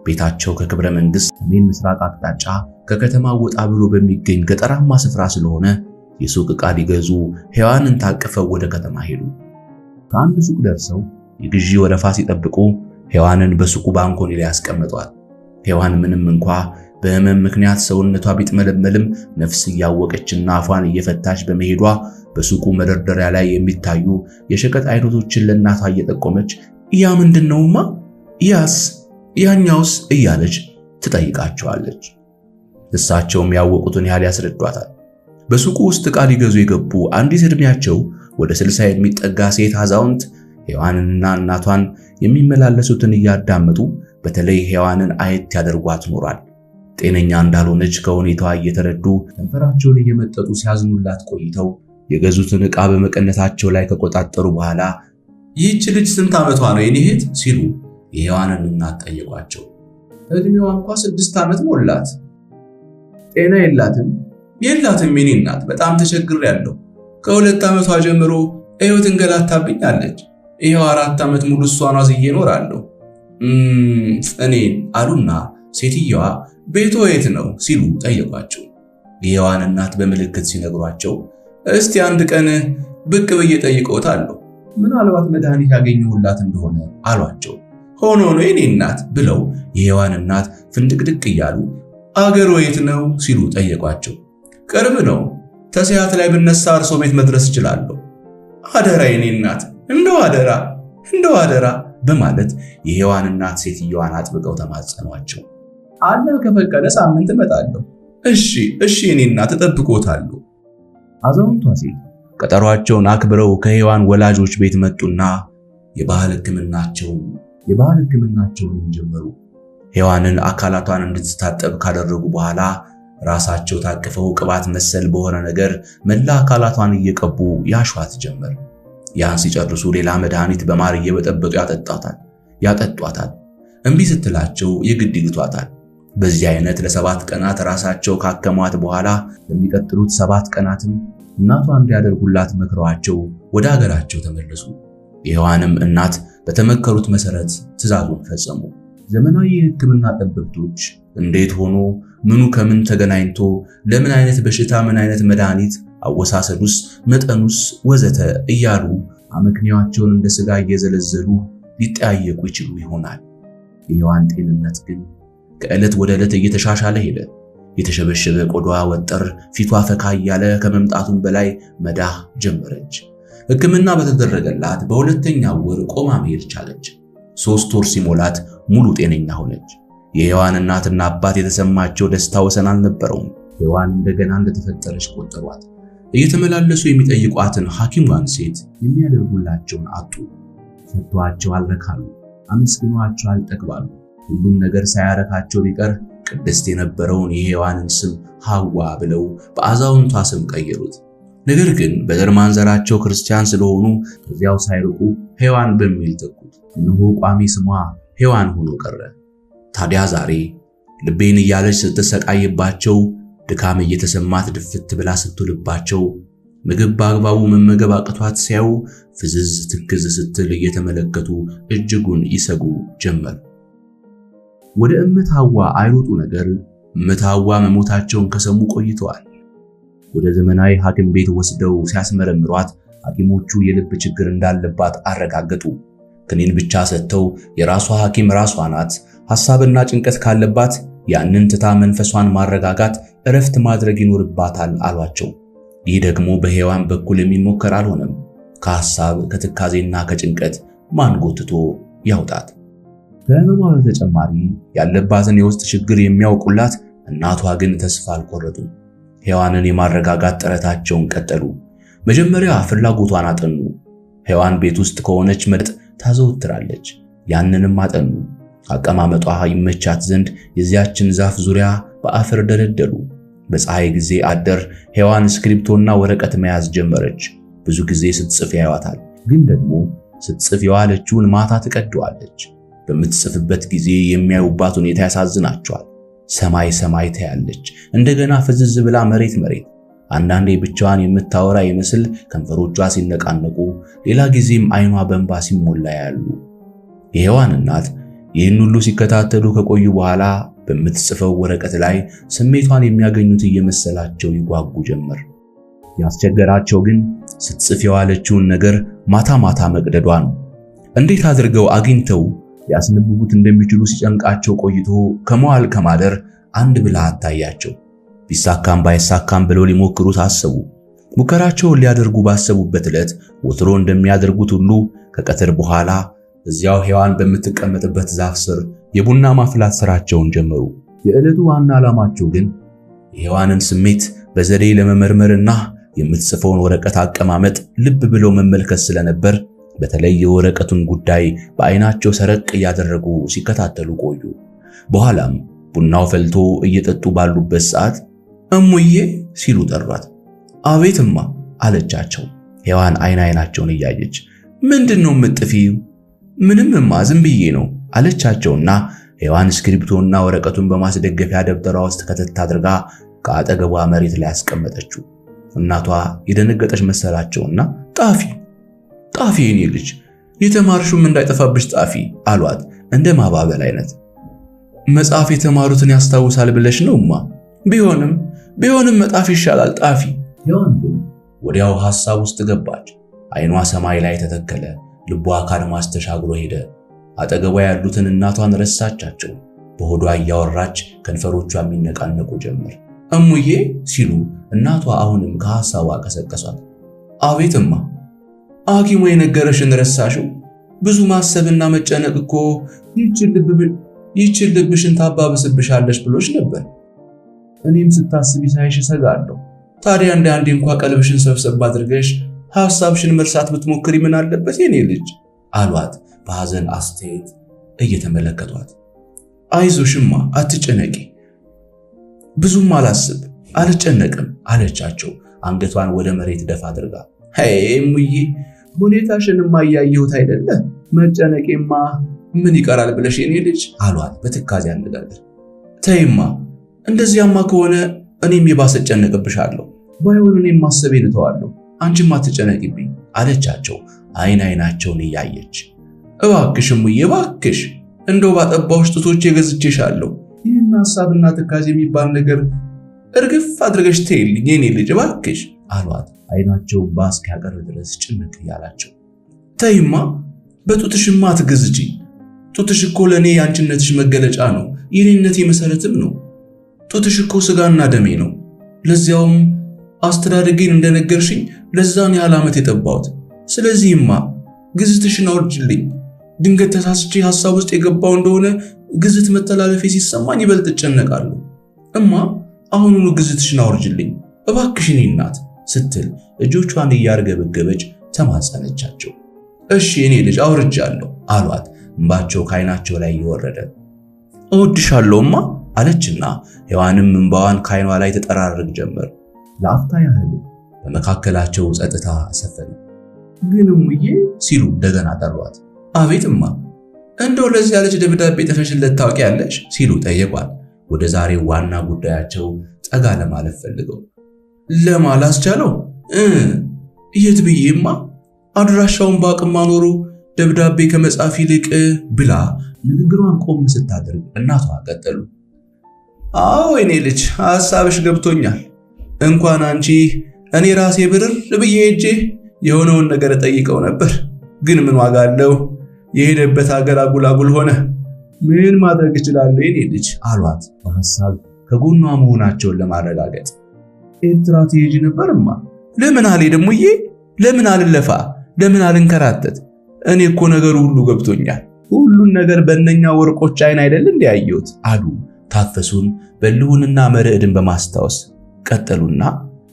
ቤታቸው ከክብረ መንግስት ሰሜን ምስራቅ አቅጣጫ ከከተማ ወጣ ብሎ በሚገኝ ገጠራማ ስፍራ ስለሆነ የሱቅ ዕቃ ሊገዙ ሔዋንን ታቅፈው ወደ ከተማ ሄዱ። ከአንድ ሱቅ ደርሰው የግዢ ወረፋ ሲጠብቁ ሔዋንን በሱቁ ባንኮኒ ላይ ያስቀመጧል። ሔዋን ምንም እንኳ በህመም ምክንያት ሰውነቷ ቢጥመለመልም ነፍስ እያወቀችና አፏን እየፈታች በመሄዷ በሱቁ መደርደሪያ ላይ የሚታዩ የሸቀጥ አይነቶችን ለእናቷ እየጠቆመች ያ ምንድነውማ? ያስ ያኛውስ እያለች ትጠይቃቸዋለች። እሳቸውም ያወቁትን ያህል ያስረዷታል። በሱቁ ውስጥ ዕቃ ሊገዙ የገቡ አንዲት ዕድሜያቸው ወደ 60 የሚጠጋ ሴት አዛውንት ሔዋንንና እናቷን የሚመላለሱትን እያዳመጡ በተለይ ሔዋንን አየት ያደርጓት ኖሯል። ጤነኛ እንዳልሆነች ከሁኔታዋ እየተረዱ ከንፈራቸውን እየመጠጡ ሲያዝኑላት ቆይተው የገዙትን ዕቃ በመቀነታቸው ላይ ከቆጣጠሩ በኋላ ይህች ልጅ ስንት ዓመቷ ነው የኔ እህት ሲሉ የሔዋንን እናት ጠየቋቸው። እድሜዋ እንኳ 6 ዓመት ሞላት። ጤና የላትም የኔ እናት፣ በጣም ተቸግሬያለሁ። ከ2 ዓመቷ ጀምሮ ሕይወት እንገላታብኛለች። ይሄው 4 ዓመት ሙሉ እሷን አዝዬ እኖራለሁ እኔን አሉና ሴትየዋ ቤቶ የት ነው ሲሉ ጠየቋቸው። የሔዋን እናት በምልክት ሲነግሯቸው እስቲ አንድ ቀን ብቅ ብዬ ጠይቀውታለሁ፣ ምናልባት መድኃኒት ያገኘሁላት እንደሆነ አሏቸው። ሆኖ ነው የኔ እናት ብለው የሔዋን እናት ፍንድቅድቅ እያሉ አገሩ የት ነው ሲሉ ጠየቋቸው። ቅርብ ነው፣ ተሲያት ላይ ብነሳ እርሶ ቤት መድረስ እችላለሁ። አደራ የኔ እናት፣ እንደው አደራ በማለት የሔዋን እናት ሴትየዋን አጥብቀው ተማጸኗቸው። አላህ ከፈቀደ ሳምንት እመጣለሁ። እሺ የኔ እናት እጠብቅዎታለሁ። አዛውንቷ ሴት ቀጠሯቸውን አክብረው ከሔዋን ወላጆች ቤት መጡና የባህል ሕክምናቸውን ጀመሩ። ሔዋንን አካላቷን እንድትታጠብ ካደረጉ በኋላ ራሳቸው ታቅፈው ቅባት መሰል በሆነ ነገር መላ አካላቷን እየቀቡ ያሿት ጀመር። ያን ሲጨርሱ ሌላ መድኃኒት በማር እየበጠበጡ ያጠጧታል። እምቢ ስትላቸው የግድ ይግቷታል። በዚህ አይነት ለ7 ቀናት ራሳቸው ካከሟት በኋላ በሚቀጥሉት 7 ቀናትም እናቷ እንዲያደርጉላት መክረዋቸው ወደ ሀገራቸው ተመለሱ። የሔዋንም እናት በተመከሩት መሰረት ትዕዛዙን ፈጸሙ። ዘመናዊ የሕክምና ጠበብቶች እንዴት ሆኖ ምኑ ከምን ተገናኝቶ ለምን አይነት በሽታ ምን አይነት መድኃኒት አወሳሰዱስ መጠኑስ ወዘተ እያሉ አመክንያቸውን እንደ ስጋ እየዘለዘሉ ሊጠያየቁ ይችሉ ይሆናል። የሔዋን ጤንነት ግን ከዕለት ወደ ዕለት እየተሻሻለ ሄደ። የተሸበሸበ ቆዳዋ ወጠር፣ ፊቷ ፈካ እያለ ከመምጣቱም በላይ መዳህ ጀመረች። ሕክምና በተደረገላት በሁለተኛው ወር ቆማ መሄድ ቻለች። 3 ወር ሲሞላት ሙሉ ጤነኛ ሆነች። የሔዋን እናትና አባት የተሰማቸው ደስታ ወሰን አልነበረውም። ሔዋን እንደገና እንደተፈጠረች ቆጠሯት። እየተመላለሱ የሚጠይቋትን ሐኪሟን ሴት የሚያደርጉላቸውን አጡ። ሰጥቷቸው አልረካሉ፣ አመስግኗቸው አልጠግባሉ። ሁሉም ነገር ሳያረካቸው ቢቀር ቅድስት የነበረውን የሔዋንን ስም ሐዋ ብለው በአዛውንቷ ስም ቀየሩት። ነገር ግን በዘር ማንዘራቸው ክርስቲያን ስለሆኑ ከዚያው ሳይርቁ ሔዋን በሚል ተኩት። እነሆ ቋሚ ስሟ ሔዋን ሆኖ ቀረ። ታዲያ ዛሬ ልቤን እያለች ስትሰቃይባቸው፣ ድካም እየተሰማት ድፍት ብላ ስትልባቸው፣ ምግብ በአግባቡ መመገብ አቅቷት ሲያዩ ፍዝዝ ትክዝ ስትል እየተመለከቱ እጅጉን ይሰጉ ጀመር። ወደ እመት ሐዋ አይሮጡ ነገር እመት ሐዋ መሞታቸውን ከሰሙ ቆይተዋል። ወደ ዘመናዊ ሐኪም ቤት ወስደው ሲያስመረምሯት ሐኪሞቹ የልብ ችግር እንዳለባት አረጋገጡ። ክኒን ብቻ ሰጥተው የራሷ ሐኪም ራሷ ናት፣ ሐሳብና ጭንቀት ካለባት ያንን ትታ መንፈሷን ማረጋጋት፣ እረፍት ማድረግ ይኖርባታል አሏቸው። ይህ ደግሞ በሔዋን በኩል የሚሞከር አልሆነም። ከሐሳብ ከትካዜና ከጭንቀት ማን ጎትቶ ያውጣት? ከህመሟ በተጨማሪ ያለባትን የውስጥ ችግር የሚያውቁላት እናቷ ግን ተስፋ አልቆረጡም። ሔዋንን የማረጋጋት ጥረታቸውን ቀጠሉ። መጀመሪያ ፍላጎቷን አጠኑ። ሔዋን ቤት ውስጥ ከሆነች መጠጥ ታዘውትራለች። ያንንም አጠኑ። አቀማመጧ ይመቻት ዘንድ የዚያችን ዛፍ ዙሪያ በአፈር ደለደሉ። በፀሐይ ጊዜ አደር ሔዋን ስክሪፕቶና ወረቀት መያዝ ጀመረች። ብዙ ጊዜ ስትጽፍ ያዩዋታል። ግን ደግሞ ስትጽፍ የዋለችውን ማታ ትቀደዋለች። በምትጽፍበት ጊዜ የሚያዩባት ሁኔታ ያሳዝናቸዋል። ሰማይ ታያለች፣ እንደገና ፍዝዝ ብላ መሬት። አንዳንዴ ብቻዋን የምታወራ ይመስል ከንፈሮቿ ሲነቃነቁ፣ ሌላ ጊዜም አይኗ በእንባ ሲሞላ ያሉ። የሔዋን እናት ይህን ሁሉ ሲከታተሉ ከቆዩ በኋላ በምትጽፈው ወረቀት ላይ ስሜቷን የሚያገኙት እየመሰላቸው ይጓጉ ጀመር። ያስቸገራቸው ግን ስትጽፍ የዋለችውን ነገር ማታ መቅደዷ ነው። እንዴት አድርገው አግኝተው ሊያስነብቡት እንደሚችሉ ሲጨንቃቸው ቆይቶ ከመዋል ከማደር አንድ ብልሃት ታያቸው። ቢሳካም ባይሳካም ብለው ሊሞክሩት አሰቡ። ሙከራቸውን ሊያደርጉ ባሰቡበት ዕለት ወትሮ እንደሚያደርጉት ሁሉ ከቀትር በኋላ እዚያው ሔዋን በምትቀመጥበት ዛፍ ስር የቡና ማፍላት ስራቸውን ጀመሩ። የዕለቱ ዋና ዓላማቸው ግን የሔዋንን ስሜት በዘዴ ለመመርመርና የምትጽፈውን ወረቀት አቀማመጥ ልብ ብለው መመልከት ስለነበር በተለይ የወረቀቱን ጉዳይ በአይናቸው ሰረቅ እያደረጉ ሲከታተሉ ቆዩ። በኋላም ቡናው ፈልቶ እየጠጡ ባሉበት ሰዓት እሙዬ ሲሉ ጠሯት። አቤትማ አለቻቸው። ሔዋን አይናቸውን እያየች ምንድነው የምትጥፊው? ምንምማ ዝም ብዬ ነው አለቻቸውና ሔዋን ስክሪፕቶና ወረቀቱን በማስደገፊያ ደብተሯ ውስጥ ከተት አድርጋ ከአጠገቧ መሬት ላይ አስቀመጠችው። እናቷ የደነገጠች መሰላቸውና ጣፊ የኔ ልጅ የተማርሹም እንዳይጠፋብሽ ጣፊ አሏት እንደ ማባበል አይነት። መጽሐፍ የተማሩትን ያስታውሳል ብለሽ ነውማ? ቢሆንም መጣፍ ይሻላል ጣፊ። ሔዋን ግን ወዲያው ሐሳብ ውስጥ ገባች። አይኗ ሰማይ ላይ ተተከለ። ልቧ ከአድማስ ተሻግሮ ሄደ። አጠገቧ ያሉትን እናቷን ረሳቻቸው። በሆዷ እያወራች ከንፈሮቿ የሚነቃነቁ ጀመር። እሙዬ ሲሉ እናቷ አሁንም ከሐሳቧ ቀሰቀሷት። አቤትማ ሐኪሙ የነገረሽን ረሳሽው? ብዙ ማሰብና መጨነቅ እኮ ይህችን ልብሽን ታባብስብሻለሽ ብሎሽ ነበር። እኔም ስታስቢ ሳይሽ እሰጋለሁ። ታዲያ አንዴ እንኳን ቀልብሽን ሰብሰብ አድርገሽ ሐሳብሽን መርሳት ብትሞክሪ ምን አለበት የኔ ልጅ አሏት በሐዘን አስተያየት እየተመለከቷት። አይዞሽማ አትጨነቂ፣ ብዙም አላስብ አልጨነቅም አለቻቸው አንገቷን ወደ መሬት ደፋ አድርጋ። እሙዬ ሁኔታሽንማ እያየሁት አይደለ? መጨነቄማ ምን ይቀራል ብለሽ የኔ ልጅ አሏት በትካዜ አነጋገር። ተይማ እንደዚያማ ከሆነ እኔም የባሰ ጨነቅብሻለሁ። ባይሆን እኔም ማሰቤን እተዋለሁ፣ አንቺም አትጨነቂብኝ አለቻቸው አይናቸውን እያየች። እባክሽ እሙዬ እባክሽ እንደው ባጠባውሽ ጡቶቼ ገዝቼሻለሁ። ይህን ሐሳብና ትካዜ የሚባል ነገር እርግፍ አድርገሽ ተይልኝ የኔ ልጅ እባክሽ አሏት አይናቸውን ባስኪያቀር ድረስ ጭንቅ ያላቸው። ተይማ በጡትሽማ አትገዝጂ። ጡትሽ እኮ ለኔ ያንቺነትሽ መገለጫ ነው፣ የኔነቴ መሰረትም ነው። ጡትሽ እኮ ስጋና ደሜ ነው። ለዚያውም አስተዳደጌን እንደነገርሽኝ ለዛን ያህል ዓመት የጠባሁት። ስለዚህማ ግዝትሽን አውርጅልኝ። ድንገት ተሳስቼ ሐሳብ ውስጥ የገባው እንደሆነ ግዝት መተላለፌ ሲሰማኝ ይበልጥ እጨነቃለሁ። እማ አሁኑኑ ግዝትሽን አውርጅልኝ እባክሽን እናት ስትል እጆቿን እያርገበገበች ተማጸነቻቸው። እሺ የኔ ልጅ አውርጃለሁ አሏት እንባቸው ከዓይናቸው ላይ እየወረደ። እወድሻለሁማ አለችና ሔዋንም እንባዋን ከዓይኗ ላይ ተጠራርግ ጀመር። ለአፍታ ያህል በመካከላቸው ጸጥታ ሰፈነ። ግን እሙዬ ሲሉ እንደገና ጠሯት። አቤትማ እንደው ለዚያ ልጅ ደብዳቤ ጽፈሽለት ታውቂያለሽ ሲሉ ጠየቋት። ወደ ዛሬው ዋና ጉዳያቸው ጠጋ ለማለፍ ፈልገው ለማላስቻለው የት ብዬማ አድራሻውን ባቅማ ኖሮ ደብዳቤ ከመጻፍ ይልቅ ብላ ንግግሯን ቆም ስታደርግ እናቷ ቀጠሉ። አዎ የኔ ልጅ ሐሳብሽ ገብቶኛል። እንኳን አንቺ እኔ ራሴ ብርር ብዬ ሄጄ የሆነውን ነገር ጠይቀው ነበር። ግን ምን ዋጋ አለው? የሄደበት ሀገር አጉላጉል ሆነ። ምን ማድረግ እችላለሁ የኔ ልጅ አሏት በሐሳብ ከጎኗ መሆናቸውን ለማረጋገጥ። ኤርትራ ትሄጂ ነበርማ? ለምን አልሄድም ሙዬ? ለምን አልለፋ? ለምን አልንከራተት? እኔ እኮ ነገሩ ሁሉ ገብቶኛል። ሁሉን ነገር በእነኛ ወርቆች አይን አይደል እንዲያየሁት አሉ ታፈሱን በልሁንና መርዕድን በማስታወስ ቀጠሉና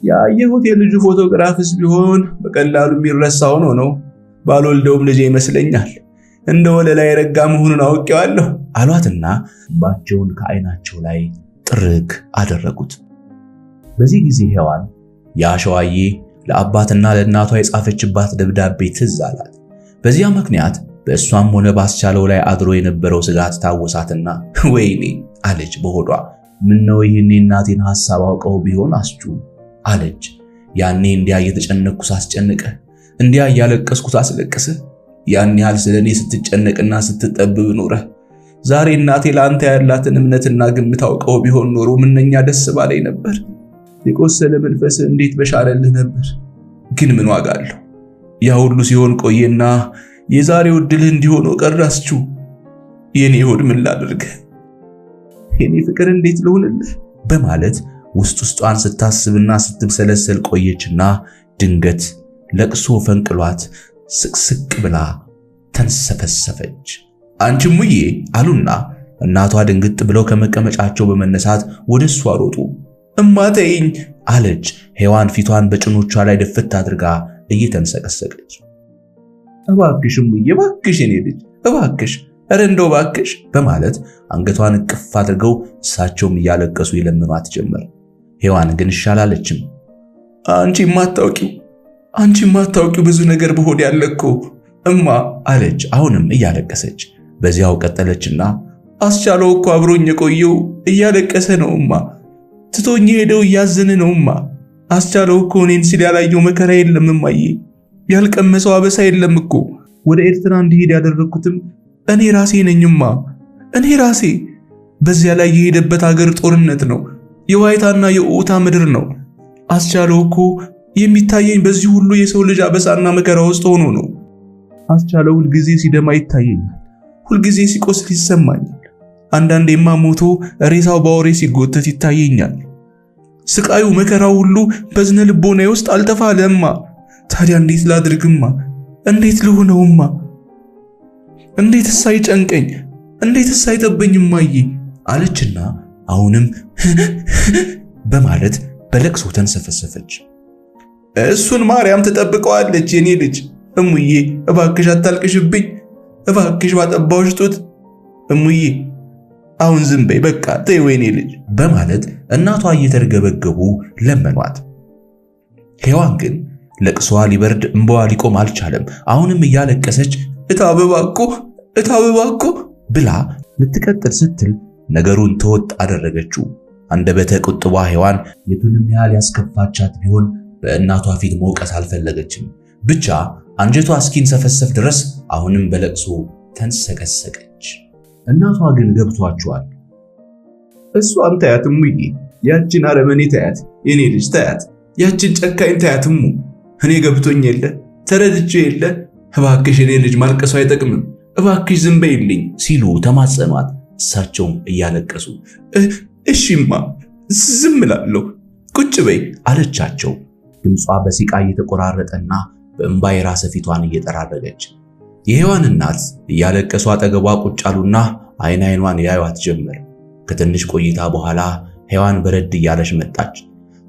ያየሁት የልጁ ፎቶግራፍስ ቢሆን በቀላሉ የሚረሳ ሆኖ ነው። ባልወልደውም ልጄ ይመስለኛል። እንደ ወለላ የረጋ መሆኑን አውቄዋለሁ አሏትና እንባቸውን ከዓይናቸው ላይ ጥርግ አደረጉት። በዚህ ጊዜ ሔዋን ያሸዋዬ ለአባትና ለእናቷ የጻፈችባት ደብዳቤ ትዝ አላት። በዚያ ምክንያት በእሷም ሆነ ባስቻለው ላይ አድሮ የነበረው ስጋት ታወሳትና ወይኔ አለች በሆዷ። ምን ነው ይሄኔ እናቴን ሐሳብ አውቀው ቢሆን አስቹ አለች። ያኔ እንዲያ እየተጨነቅኩ ሳስጨንቅህ፣ እንዲያ እያለቀስኩ ሳስለቅስህ፣ ያን ያህል ስለኔ ስትጨነቅና ስትጠብብ ኖረህ፣ ዛሬ እናቴ ለአንተ ያላትን እምነትና ግምት አውቀው ቢሆን ኖሮ ምንኛ ደስ ባለኝ ነበር። የቆሰለ መንፈስ እንዴት በሻረልህ ነበር። ግን ምን ዋጋ አለው? ያ ሁሉ ሲሆን ቆየና የዛሬው ዕድልህ እንዲሆነው ቀራስቹ። የኔ ሆድ ምን ላድርግ? የኔ ፍቅር እንዴት ልሆንልህ? በማለት ውስጧን ስታስብና ስትብሰለሰል ቆየችና ድንገት ለቅሶ ፈንቅሏት ስቅስቅ ብላ ተንሰፈሰፈች። አንቺ ሙዬ አሉና እናቷ ድንግጥ ብለው ከመቀመጫቸው በመነሳት ወደሷ ሮጡ። እማተይኝ አለች ሔዋን ፊቷን በጭኖቿ ላይ ደፍታ አድርጋ እየተንሰቀሰቀች። እባክሽ ሙዬ እባክሽ የኔ ልጅ እባክሽ ኧረ እንደው እባክሽ በማለት አንገቷን እቅፍ አድርገው እሳቸውም እያለቀሱ ይለምኗት ጀመር። ሔዋን ግን ይሻላለችም። አንቺ ማታውቂው ብዙ ነገር በሆድ ያለኮ እማ አለች አሁንም እያለቀሰች። በዚያው ቀጠለችና አስቻለው እኮ አብሮኝ የቆየው እያለቀሰ ነውማ፣ ትቶኝ ሄደው እያዘነ ነውማ። አስቻለው እኮ እኔን ሲል ያላየው መከራ የለም እማዬ፣ ያልቀመሰው አበሳ የለም እኮ። ወደ ኤርትራ እንዲሄድ ያደረኩትም እኔ ራሴ ነኝማ፣ እኔ ራሴ። በዚያ ላይ የሄደበት ሀገር ጦርነት ነው፣ የዋይታና የኡታ ምድር ነው። አስቻለው እኮ የሚታየኝ በዚህ ሁሉ የሰው ልጅ አበሳና መከራ ውስጥ ሆኖ ነው። አስቻለው ሁልጊዜ ሲደማ ይታየኛል፣ ሁልጊዜ ሲቆስል ይሰማኛል። አንዳንዴማ ሞቶ ሬሳው ባወሬ ሲጎተት ይታየኛል። ስቃዩ መከራው ሁሉ በዝነ ልቦናዬ ውስጥ አልተፋለማ። ታዲያ እንዴት ላድርግማ? እንዴት ልሆነውማ? እንዴትስ አይጨንቀኝ? እንዴትስ አይጠበኝማዬ? አለችና አሁንም በማለት በለቅሶ ተንሰፈሰፈች። እሱን ማርያም ትጠብቀዋለች የኔ ልጅ። እሙዬ እባክሽ አታልቅሽብኝ፣ እባክሽ ባጠባውሽ ጡት እሙዬ አሁን ዝም በይ በቃ ተይው የኔ ልጅ በማለት እናቷ እየተርገበገቡ ለመኗት። ሔዋን ግን ለቅሷ ሊበርድ እንባዋ ሊቆም አልቻለም። አሁንም እያለቀሰች እታበባኮ ብላ ልትቀጥል ስትል ነገሩን ተወጥ አደረገችው። አንደበተ ቁጥቧ ሔዋን የቱንም ያህል ያስከፋቻት ቢሆን በእናቷ ፊት መውቀስ አልፈለገችም። ብቻ አንጀቷ እስኪንሰፈሰፍ ድረስ አሁንም በለቅሶ ተንሰቀሰቀች። እናቷ ግን ገብቷቸዋል። እሷን ታያት እሙዬ፣ ያችን አረመኔ ታያት የኔ ልጅ ታያት፣ ያችን ጨካኝ ታያት እሙ። እኔ ገብቶኝ የለ ተረድቼ የለ። እባክሽ የኔ ልጅ ማልቀሱ አይጠቅምም፣ እባክሽ ዝም በይልኝ ሲሉ ተማጸኗት። እሳቸውም እያለቀሱ እሺማ ዝም እላለሁ ቁጭ በይ አለቻቸው። ድምጿ በሲቃ እየተቆራረጠና በእንባ የራሰ ፊቷን እየጠራረገች የሔዋን እናት እያለቀሱ አጠገቧ ቁጭ አሉና አይኗን ያዩት ጀመር። ከትንሽ ቆይታ በኋላ ሔዋን በረድ እያለች መጣች።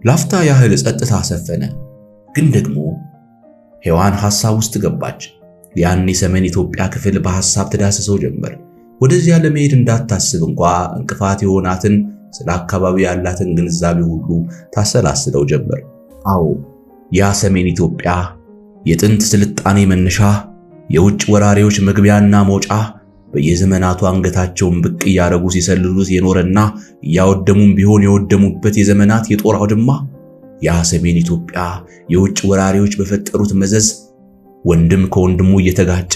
ላፍታ ያህል ጸጥታ ሰፈነ። ግን ደግሞ ሔዋን ሐሳብ ውስጥ ገባች። ያን የሰሜን ኢትዮጵያ ክፍል በሐሳብ ተዳስሰው ጀመር። ወደዚያ ለመሄድ እንዳታስብ እንኳን እንቅፋት የሆናትን ስለ አካባቢ ያላትን ግንዛቤ ሁሉ ታሰላስለው ጀመር። አዎ ያ ሰሜን ኢትዮጵያ የጥንት ስልጣኔ መነሻ፣ የውጭ ወራሪዎች መግቢያና መውጫ፣ በየዘመናቱ አንገታቸውን ብቅ እያረጉ ሲሰልሉት የኖረና ያወደሙም ቢሆን የወደሙበት የዘመናት የጦር አውድማ፣ ያ ሰሜን ኢትዮጵያ የውጭ ወራሪዎች በፈጠሩት መዘዝ ወንድም ከወንድሙ እየተጋጨ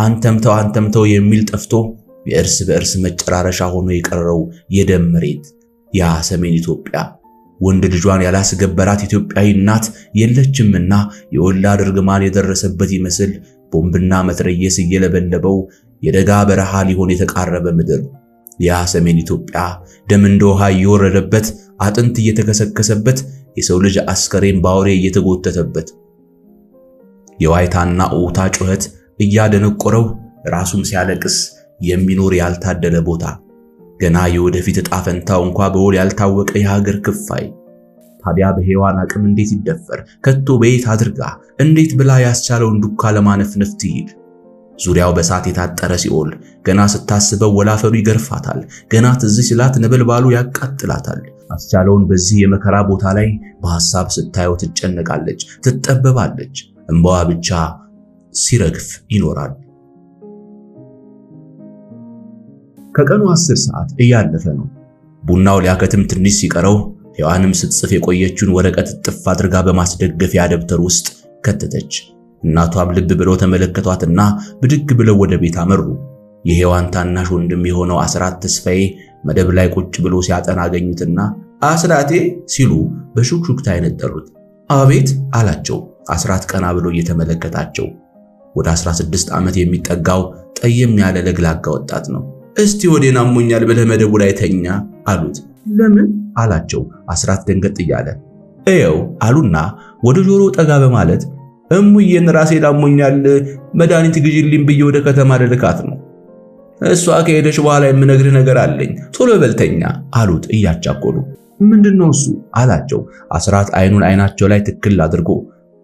አንተምተው የሚል ጠፍቶ የእርስ በእርስ መጨራረሻ ሆኖ የቀረው የደም መሬት፣ ያ ሰሜን ኢትዮጵያ ወንድ ልጇን ያላስገበራት ኢትዮጵያዊ እናት የለችምና የወላድ እርግማን የደረሰበት ይመስል ቦምብና መትረየስ እየለበለበው የደጋ በረሃ ሊሆን የተቃረበ ምድር፣ ያ ሰሜን ኢትዮጵያ ደም እንደ ውሃ እየወረደበት አጥንት እየተከሰከሰበት የሰው ልጅ አስከሬን ባውሬ እየተጎተተበት የዋይታና ኡታ ጩኸት እያደነቆረው ራሱም ሲያለቅስ የሚኖር ያልታደለ ቦታ፣ ገና የወደፊት ዕጣ ፈንታው እንኳን በውል ያልታወቀ የሀገር ክፋይ። ታዲያ በሔዋን አቅም እንዴት ይደፈር? ከቶ በየት አድርጋ እንዴት ብላ ያስቻለውን ዱካ ለማነፍነፍ ትሂድ? ዙሪያው በሳት የታጠረ ሲኦል ገና ስታስበው ወላፈሩ ይገርፋታል። ገና ትዝ ሲላት ነበልባሉ ያቃጥላታል። አስቻለውን በዚህ የመከራ ቦታ ላይ በሐሳብ ስታየው ትጨነቃለች፣ ትጠበባለች። እንባዋ ብቻ ሲረግፍ ይኖራል። ከቀኑ 10 ሰዓት እያለፈ ነው። ቡናው ሊያከትም ትንሽ ሲቀረው ሔዋንም ስትጽፍ የቆየችውን ወረቀት ጥፍ አድርጋ በማስደገፊያ ደብተር ውስጥ ከተተች። እናቷም ልብ ብለው ተመለከቷትና ብድግ ብለው ወደ ቤት አመሩ። የሔዋን ታናሽ ወንድም የሆነው አስራት ተስፋዬ መደብ ላይ ቁጭ ብሎ ሲያጠና አገኙትና አስራቴ ሲሉ በሹክሹክታ አይነጠሩት። አቤት አላቸው። አስራት ቀና ብሎ እየተመለከታቸው። ወደ 16 ዓመት የሚጠጋው ጠየም ያለ ለግላጋ ወጣት ነው። እስቲ ወዴን አሞኛል ብለህ መደቡ ላይ ተኛ አሉት። ለምን አላቸው አስራት ደንገጥ እያለ። እየው አሉና ወደ ጆሮ ጠጋ በማለት እሙዬን ራሴ ላሞኛል መድኃኒት ግዢልኝ ብዬ ወደ ከተማ ልልካት ነው። እሷ ከሄደች በኋላ የምነግርህ ነገር አለኝ፣ ቶሎ በልተኛ አሉት እያቻኮሉ። ምንድነው እሱ አላቸው አስራት አይኑን አይናቸው ላይ ትክል አድርጎ።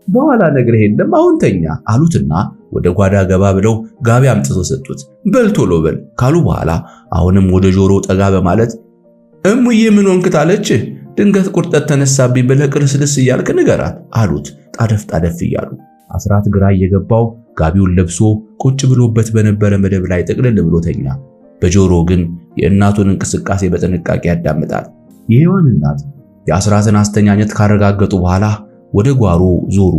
በኋላ ነግርህ የለም አሁን ተኛ አሉትና ወደ ጓዳ ገባ ብለው ጋቢ አምጥተው ሰጡት። በል ቶሎ በል ካሉ በኋላ አሁንም ወደ ጆሮ ጠጋ በማለት እሙዬ ምን ሆንክ አለች፣ ድንገት ቁርጠት ተነሳብኝ ብለህ ቅርስልስ እያልክ ንገራት አሉት ጣደፍ ጣደፍ እያሉ። አስራት ግራ እየገባው ጋቢውን ለብሶ ቁጭ ብሎበት በነበረ መደብ ላይ ጥቅልል ብሎ ተኛ። በጆሮ ግን የእናቱን እንቅስቃሴ በጥንቃቄ ያዳምጣል። የሔዋን እናት የአስራትን አስተኛኘት ካረጋገጡ በኋላ ወደ ጓሮ ዞሩ።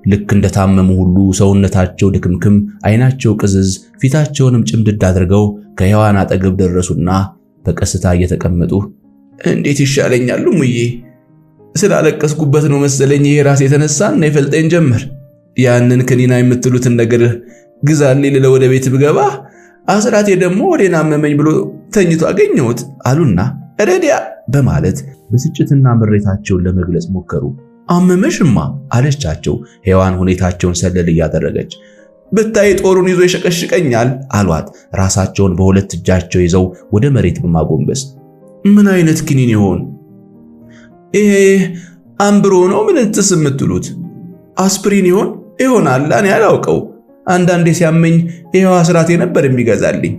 ልክ እንደታመሙ ሁሉ ሰውነታቸው ድክምክም፣ አይናቸው ቅዝዝ፣ ፊታቸውንም ጭምድድ አድርገው ከሔዋን አጠገብ ደረሱና በቀስታ እየተቀመጡ እንዴት ይሻለኛል እሙዬ፣ ስላለቀስኩበት ነው መሰለኝ ይሄ ራስ የተነሳና ይፈልጠኝ ጀመር። ያንን ክኒና የምትሉትን ነገር ግዛልኝ ልለ ወደ ቤት ብገባ አስራቴ ደግሞ ወዴን አመመኝ ብሎ ተኝቶ አገኘሁት አሉና ረዲያ በማለት ብስጭትና ምሬታቸውን ለመግለጽ ሞከሩ። አመመሽማ አለቻቸው ሔዋን ሁኔታቸውን ሰለል እያደረገች። ብታይ ጦሩን ይዞ ይሸቀሽቀኛል አሏት ራሳቸውን በሁለት እጃቸው ይዘው ወደ መሬት በማጎንበስ። ምን አይነት ክኒን ይሆን ይሄ? አምብሮ ነው ምን እንትስ የምትሉት? አስፕሪን ይሆናል እኔ አላውቀው። አንዳንዴ ሲያመኝ ይሄው አስራቴ ነበር የሚገዛልኝ።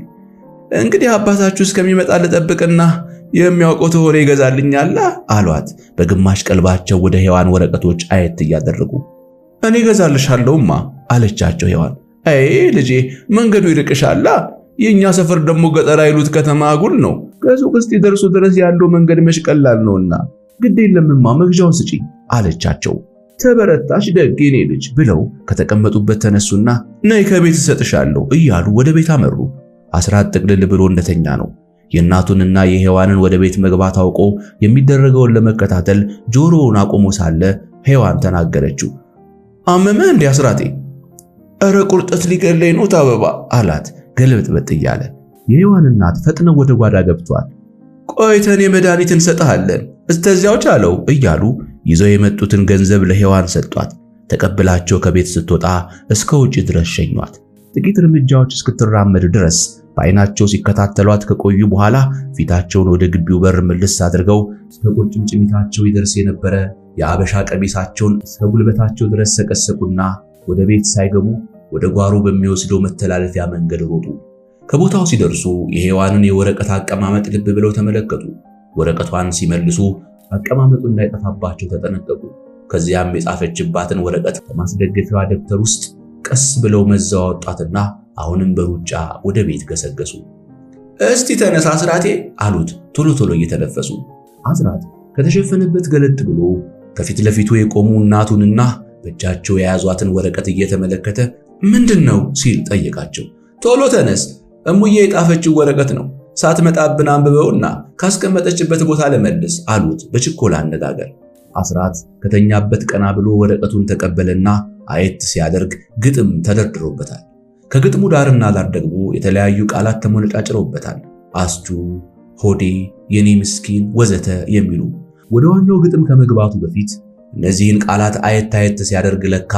እንግዲህ አባታችሁ እስከሚመጣ ልጠብቅና የሚያውቀው ተሆነ ይገዛልኛል አሏት በግማሽ ቀልባቸው ወደ ሔዋን ወረቀቶች አየት እያደረጉ። እኔ ገዛልሻለሁማ አለቻቸው ሔዋን። አይ ልጄ መንገዱ ይርቅሻል፣ የኛ ሰፈር ደግሞ ገጠር አይሉት ከተማ አጉል ነው። ከሱቅ እስቲ ደርሶ ድረስ ያለው መንገድ መሽቀላል ነውና ግድ የለምማ መግዣውን ስጪኝ አለቻቸው። ተበረታሽ ደግ የኔ ልጅ ብለው ከተቀመጡበት ተነሱና ነይ ከቤት እሰጥሻለሁ እያሉ ወደ ቤት አመሩ። አስራት ጥቅልል ብሎ እንደተኛ ነው። የእናቱንና የሔዋንን ወደ ቤት መግባት አውቆ የሚደረገውን ለመከታተል ጆሮውን አቆሞ ሳለ ሔዋን ተናገረችው። አመመህ እንዴ አስራቴ? እረ ቁርጠት ሊገለኝ ነው ታበባ አላት ገልበጥበጥ እያለ። የሔዋን እናት ፈጥነው ወደ ጓዳ ገብቷል። ቆይተን የመድኃኒት እንሰጥሃለን እስተዚያው ቻለው እያሉ ይዘው የመጡትን ገንዘብ ለሔዋን ሰጧት። ተቀብላቸው ከቤት ስትወጣ እስከ ውጪ ድረስ ሸኟት። ጥቂት እርምጃዎች እስክትራመድ ድረስ በአይናቸው ሲከታተሏት ከቆዩ በኋላ ፊታቸውን ወደ ግቢው በር መልስ አድርገው እስከ ቁርጭምጭሚታቸው ይደርስ የነበረ የአበሻ ቀሚሳቸውን እስከ ጉልበታቸው ድረስ ሰቀሰቁና ወደ ቤት ሳይገቡ ወደ ጓሮ በሚወስደው መተላለፊያ መንገድ ሮጡ። ከቦታው ሲደርሱ የሔዋንን የወረቀት አቀማመጥ ልብ ብለው ተመለከቱ። ወረቀቷን ሲመልሱ አቀማመጡ እንዳይጠፋባቸው ተጠነቀቁ። ከዚያም የጻፈችባትን ወረቀት ከማስደገፊያዋ ደብተር ውስጥ ቀስ ብለው መዘው አወጣትና አሁንም በሩጫ ወደ ቤት ገሰገሱ። እስቲ ተነሳ አስራቴ አሉት ቶሎ ቶሎ እየተነፈሱ። አስራት ከተሸፈነበት ገለጥ ብሎ ከፊት ለፊቱ የቆሙ እናቱንና በእጃቸው የያዟትን ወረቀት እየተመለከተ ምንድነው ሲል ጠየቃቸው። ቶሎ ተነስ እሙዬ የጣፈችው ወረቀት ነው፣ ሳትመጣብን አንብበውና ካስቀመጠችበት ቦታ ለመልስ አሉት በችኮላ አነጋገር። አስራት ከተኛበት ቀና ብሎ ወረቀቱን ተቀበለና አየት ሲያደርግ ግጥም ተደርድሮበታል። ከግጥሙ ዳርና ዳር ደግሞ የተለያዩ ቃላት ተሞነጫጭረውበታል። አስቱ፣ ሆዴ፣ የኔ ምስኪን ወዘተ የሚሉ። ወደ ዋናው ግጥም ከመግባቱ በፊት እነዚህን ቃላት አየት ሲያደርግ ለካ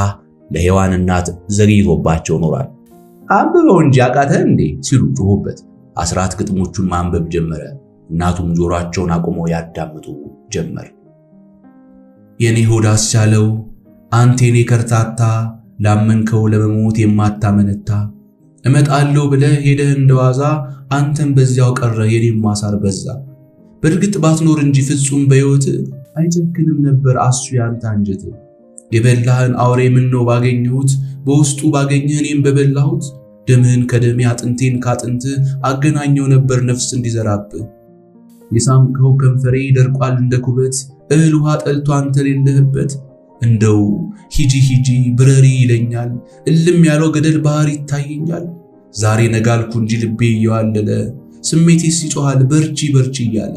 ለሔዋን እናት ዘግይቶባቸው ኖሯል። አንብበው እንጂ አቃተህ እንዴ ሲሉ ጮሁበት። አስራት ግጥሞቹን ማንበብ ጀመረ። እናቱም ጆሮአቸውን አቁመው ያዳምጡ ጀመር። የኔ ሆድ አስቻለው አንተ የኔ ከርታታ፣ ላመንከው ለመሞት የማታመነታ፣ እመጣለሁ ብለህ ሄደህ እንደዋዛ አንተም በዚያው ቀረ የኔም ማሳር በዛ። በእርግጥ ባትኖር እንጂ ፍጹም በሕይወት አይጨክንም ነበር አሱ ያንተ አንጀት። የበላህን አውሬ ምን ነው ባገኘሁት፣ በውስጡ ባገኘህ እኔም በበላሁት። ደምህን ከደሜ አጥንቴን ካጥንት አገናኘው ነበር ነፍስ እንዲዘራብህ። የሳምከው ከንፈሬ ደርቋል እንደ ኩበት፣ እህል ውሃ ጠልቶ አንተ የሌለህበት። እንደው ሂጂ ሂጂ ብረሪ ይለኛል፣ እልም ያለው ገደል ባህር ይታየኛል። ዛሬ ነጋልኩ እንጂ ልቤ እየዋለለ፣ ስሜቴስ ይጮሃል በርቺ በርቺ እያለ።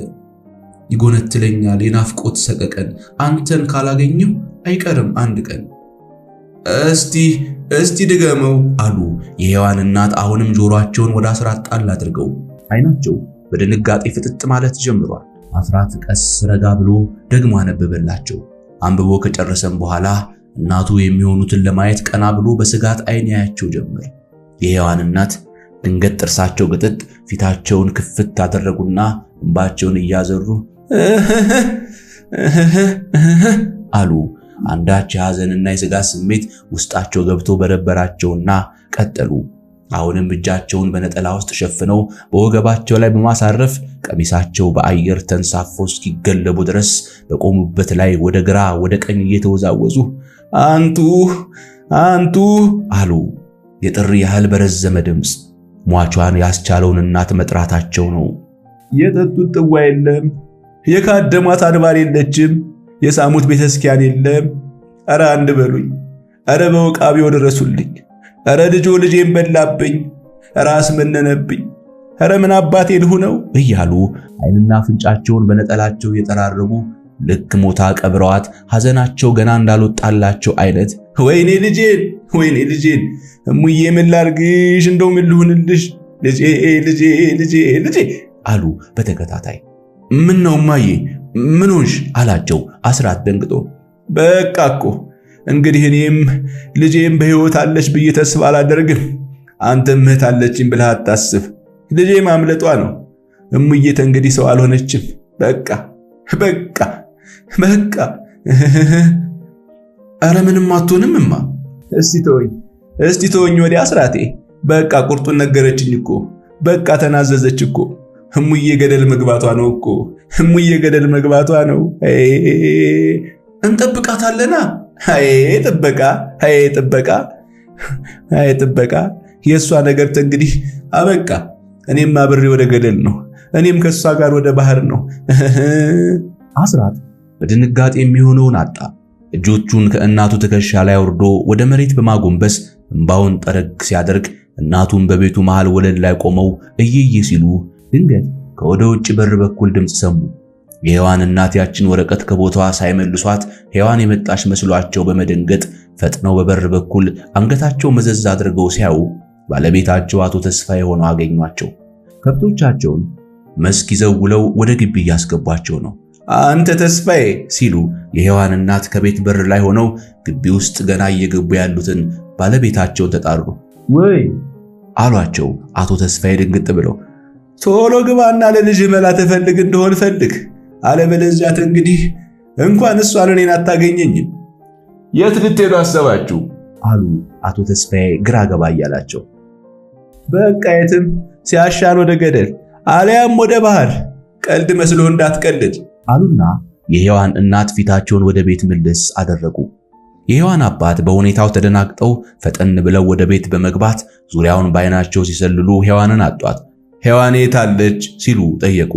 ይጎነትለኛል የናፍቆት ሰቀቀን፣ አንተን ካላገኘው አይቀርም አንድ ቀን። እስቲ ድገመው አሉ የሔዋን እናት አሁንም ጆሮአቸውን ወደ አስራት ጣል አድርገው። አይናቸው በድንጋጤ ፍጥጥ ማለት ጀምሯል። አስራት ቀስ ረጋ ብሎ ደግሞ አነበበላቸው። አንብቦ ከጨረሰም በኋላ እናቱ የሚሆኑትን ለማየት ቀና ብሎ በስጋት አይን ያያቸው ጀመር። የሔዋን እናት ድንገት ጥርሳቸው ግጥጥ ፊታቸውን ክፍት አደረጉና እንባቸውን እያዘሩ አሉ። አንዳች የሐዘንና የስጋት ስሜት ውስጣቸው ገብቶ በረበራቸውና ቀጠሉ። አሁንም እጃቸውን በነጠላ ውስጥ ሸፍነው በወገባቸው ላይ በማሳረፍ ቀሚሳቸው በአየር ተንሳፎ እስኪገለቡ ድረስ በቆሙበት ላይ ወደ ግራ ወደ ቀኝ እየተወዛወዙ አንቱ አንቱ አሉ። የጥሪ ያህል በረዘመ ድምፅ ሟቿን ያስቻለውን እናት መጥራታቸው ነው። የጠጡት ጥዋ የለም፣ የካደሟት አድባር የለችም፣ የሳሙት ቤተክርስቲያን የለም። ኧረ አንድ በሉኝ፣ ኧረ በውቃቢው ድረሱልኝ፣ ኧረ ልጄን በላብኝ፣ ኧረ አስመነነብኝ፣ ኧረ ምን አባቴ ልሁነው እያሉ ዓይንና አፍንጫቸውን በነጠላቸው እየጠራረጉ ልክ ሞታ ቀብረዋት ሐዘናቸው ገና እንዳልወጣላቸው አይነት ወይኔ ልጄን እሙዬ ምን ላርግሽ፣ እንደው ምን ልሁንልሽ ልጄ አሉ በተከታታይ። ምን ነው እማዬ ምን ሆንሽ አላቸው አስራት ደንግጦ። በቃ እኮ እንግዲህ እኔም ልጄም በሕይወት አለች ብዬ ተስፋ አላደርግም። አንተም እህት አለችኝ ብለህ አታስብ። ልጄ ማምለጧ ነው። እሙዬ እንግዲህ ሰው አልሆነችም። በቃ ኧረ ምንም አትሆንም እማ። እስቲ ተወኝ ወዲያ አስራቴ። በቃ ቁርጡን ነገረችኝ እኮ። በቃ ተናዘዘች እኮ። እሙዬ ገደል መግባቷ ነው እኮ። እሙዬ ገደል መግባቷ ነው። እንጠብቃታለና። ጥበቃ የሷ ነገር እንግዲህ አበቃ። እኔም አብሬ ወደ ገደል ነው። እኔም ከሷ ጋር ወደ ባህር ነው። አስራት በድንጋጤ የሚሆነውን አጣ። እጆቹን ከእናቱ ትከሻ ላይ አውርዶ ወደ መሬት በማጎንበስ እንባውን ጠረግ ሲያደርግ እናቱን በቤቱ መሃል ወለል ላይ ቆመው እየየ ሲሉ ድንገት ከወደ ውጭ በር በኩል ድምጽ ሰሙ። የሔዋን እናት ያችን ወረቀት ከቦታዋ ሳይመልሷት ሔዋን የመጣች መስሏቸው በመደንገጥ ፈጥነው በበር በኩል አንገታቸው መዘዝ አድርገው ሲያዩ ባለቤታቸው አቶ ተስፋዬ ሆነው አገኟቸው። ከብቶቻቸውን መስክ ይዘው ውለው ወደ ግቢ እያስገቧቸው ነው። አንተ ተስፋዬ ሲሉ የሔዋን እናት ከቤት በር ላይ ሆነው ግቢ ውስጥ ገና እየገቡ ያሉትን ባለቤታቸውን ተጣሩ። ወይ አሏቸው አቶ ተስፋዬ ድንግጥ ብለው። ቶሎ ግባና ለልጅ መላ ተፈልግ እንደሆነ ፈልግ፣ አለበለዚያ እንግዲህ እንኳን እሷን እኔን አታገኘኝም። የት ልትሄዱ አሰባችሁ አሉ አቶ ተስፋዬ ግራ ገባ እያላቸው። በቃ የትም ሲያሻን ወደ ገደል አለያም ወደ ባህር፣ ቀልድ መስሎ እንዳትቀልድ አሉና የሔዋን እናት ፊታቸውን ወደ ቤት መልስ አደረጉ። የሔዋን አባት በሁኔታው ተደናግጠው ፈጠን ብለው ወደ ቤት በመግባት ዙሪያውን ባይናቸው ሲሰልሉ ሔዋንን አጧት። ሔዋን የት አለች ሲሉ ጠየቁ።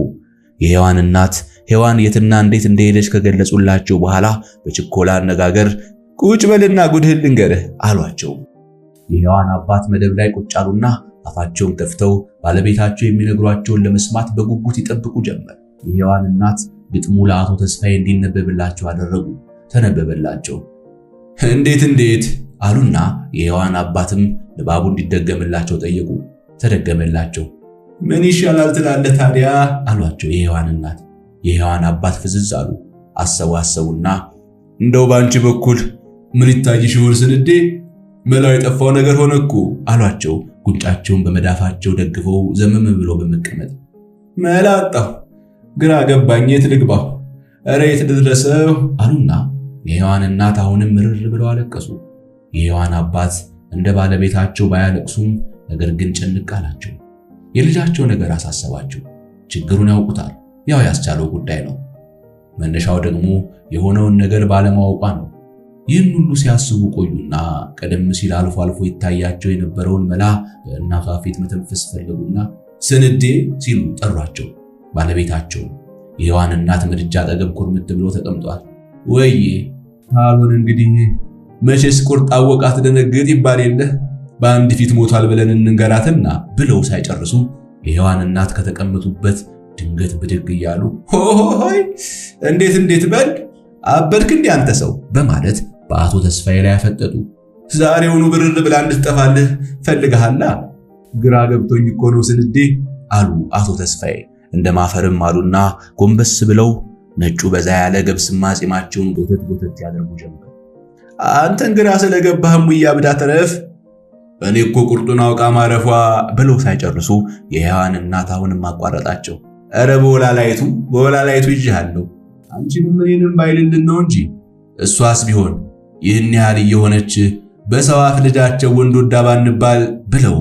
የሔዋን እናት ሔዋን የትና እንዴት እንደሄደች ከገለጹላቸው በኋላ በችኮላ አነጋገር ቁጭ በልና ጉድህን ልንገርህ አሏቸው። የሔዋን አባት መደብ ላይ ቁጭ አሉና አፋቸውን ከፍተው ባለቤታቸው የሚነግሯቸውን ለመስማት በጉጉት ይጠብቁ ጀመር። የሔዋን እናት ግጥሙ ለአቶ ተስፋዬ እንዲነበብላቸው አደረጉ። ተነበበላቸው። እንዴት አሉና የሔዋን አባትም ንባቡ እንዲደገምላቸው ጠየቁ። ተደገመላቸው። ምን ይሻላል ትላለህ ታዲያ አሏቸው የሔዋን እናት። የሔዋን አባት ፍዝዝ አሉ። አሰቡና እንደው ባንቺ በኩል ምን ይታይሽ ይሆን ስንዴ? መላው የጠፋው ነገር ሆነ እኮ አሏቸው ጉንጫቸውን በመዳፋቸው ደግፈው ዘመም ብሎ በመቀመጥ። መላ አጣሁ፣ ግራ ገባኝ፣ የት ልግባው፣ ኧረ የት ልድረሰው አሉና የሔዋን እናት አሁንም ምርር ብለው አለቀሱ። የሔዋን አባት እንደ ባለቤታቸው ባያለቅሱም ነገር ግን ጭንቅ አላቸው። የልጃቸው ነገር አሳሰባቸው። ችግሩን ያውቁታል፣ ያው ያስቻለው ጉዳይ ነው። መነሻው ደግሞ የሆነውን ነገር ባለማወቋ ነው። ይህን ሁሉ ሲያስቡ ቆዩና ቀደም ሲል አልፎ አልፎ ይታያቸው የነበረውን መላ በእናቷ ፊት መተንፈስ ፈለጉና ስንዴ ሲሉ ጠሯቸው ባለቤታቸው። የሔዋን እናት ምድጃ አጠገብ ኩርምት ብሎ ተቀምጧል። ወይዬ ታሉን እንግዲህ መቼስ ቁርጥ አወቃት ደነግጥ ይባል የለ በአንድ ፊት ሞቷል ብለን እንንገራትና ብለው ሳይጨርሱ የሔዋን እናት ከተቀመጡበት ድንገት ብድግ እያሉ ሆይ እንዴት በል አበድክ እንዴ አንተ ሰው በማለት በአቶ ተስፋዬ ላይ ያፈጠጡ። ዛሬውኑ ብርር ብላ እንድትጠፋልህ ፈልገሃላ? ግራ ገብቶኝ እኮ ነው ስንዴ አሉ አቶ ተስፋዬ እንደማፈርም አሉና ጎንበስ ብለው ነጩ በዛ ያለ ገብስማ ጺማቸውን ጎተት ያደርጉ ጀመር። አንተን ግራ ስለገባህም ሙያብዳ ተረፍ እኔ እኮ ቁርጡን አውቃ ማረፏ ብለው ሳይጨርሱ የሔዋን እናት አሁንም አቋረጣቸው። ኧረ በወላላይቱ ይጅሃለሁ አንቺንም እኔንም ባይልልን ነው እንጂ እሷስ ቢሆን ይህን ያህል እየሆነች በሰው አፍ ልጃቸው ወንድ ወዳ ባንባል ብለው